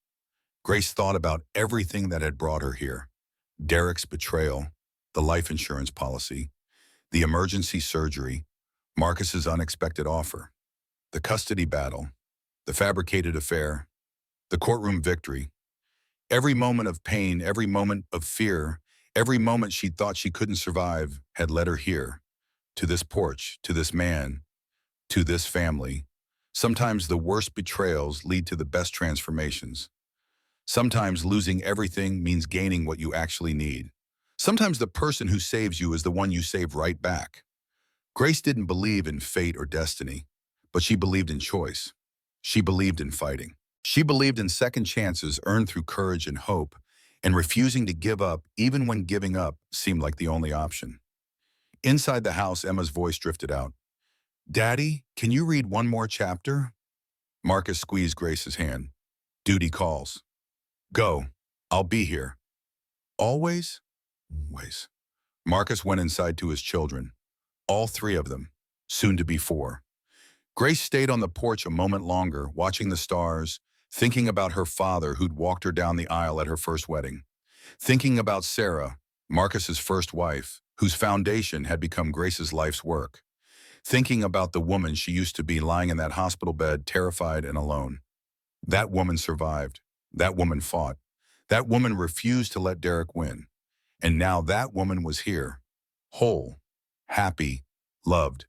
A: Grace thought about everything that had brought her here. Derek's betrayal, the life insurance policy, the emergency surgery, Marcus's unexpected offer, the custody battle, the fabricated affair, the courtroom victory. Every moment of pain, every moment of fear, every moment she thought she couldn't survive had led her here, to this porch, to this man, to this family. Sometimes the worst betrayals lead to the best transformations. Sometimes losing everything means gaining what you actually need. Sometimes the person who saves you is the one you save right back. Grace didn't believe in fate or destiny, but she believed in choice. She believed in fighting. She believed in second chances earned through courage and hope, and refusing to give up even when giving up seemed like the only option. Inside the house, Emma's voice drifted out. Daddy, can you read one more chapter? Marcus squeezed Grace's hand. Duty calls. Go. I'll be here. Always? Always. Marcus went inside to his children. All three of them, soon to be four. Grace stayed on the porch a moment longer, watching the stars, thinking about her father who'd walked her down the aisle at her first wedding. Thinking about Sarah, Marcus's first wife, whose foundation had become Grace's life's work. Thinking about the woman she used to be lying in that hospital bed, terrified and alone. That woman survived. That woman fought. That woman refused to let Derek win. And now that woman was here, whole, happy, loved,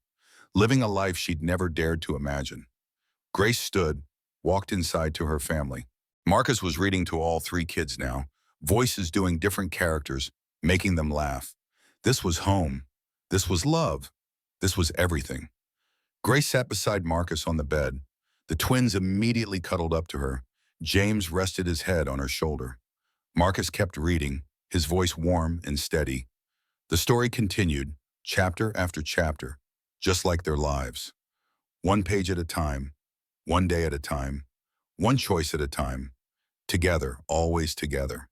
A: living a life she'd never dared to imagine. Grace stood, walked inside to her family. Marcus was reading to all three kids now, voices doing different characters, making them laugh. This was home. This was love. This was everything. Grace sat beside Marcus on the bed. The twins immediately cuddled up to her. James rested his head on her shoulder. Marcus kept reading, his voice warm and steady. The story continued, chapter after chapter, just like their lives. One page at a time, one day at a time, one choice at a time. Together, always together.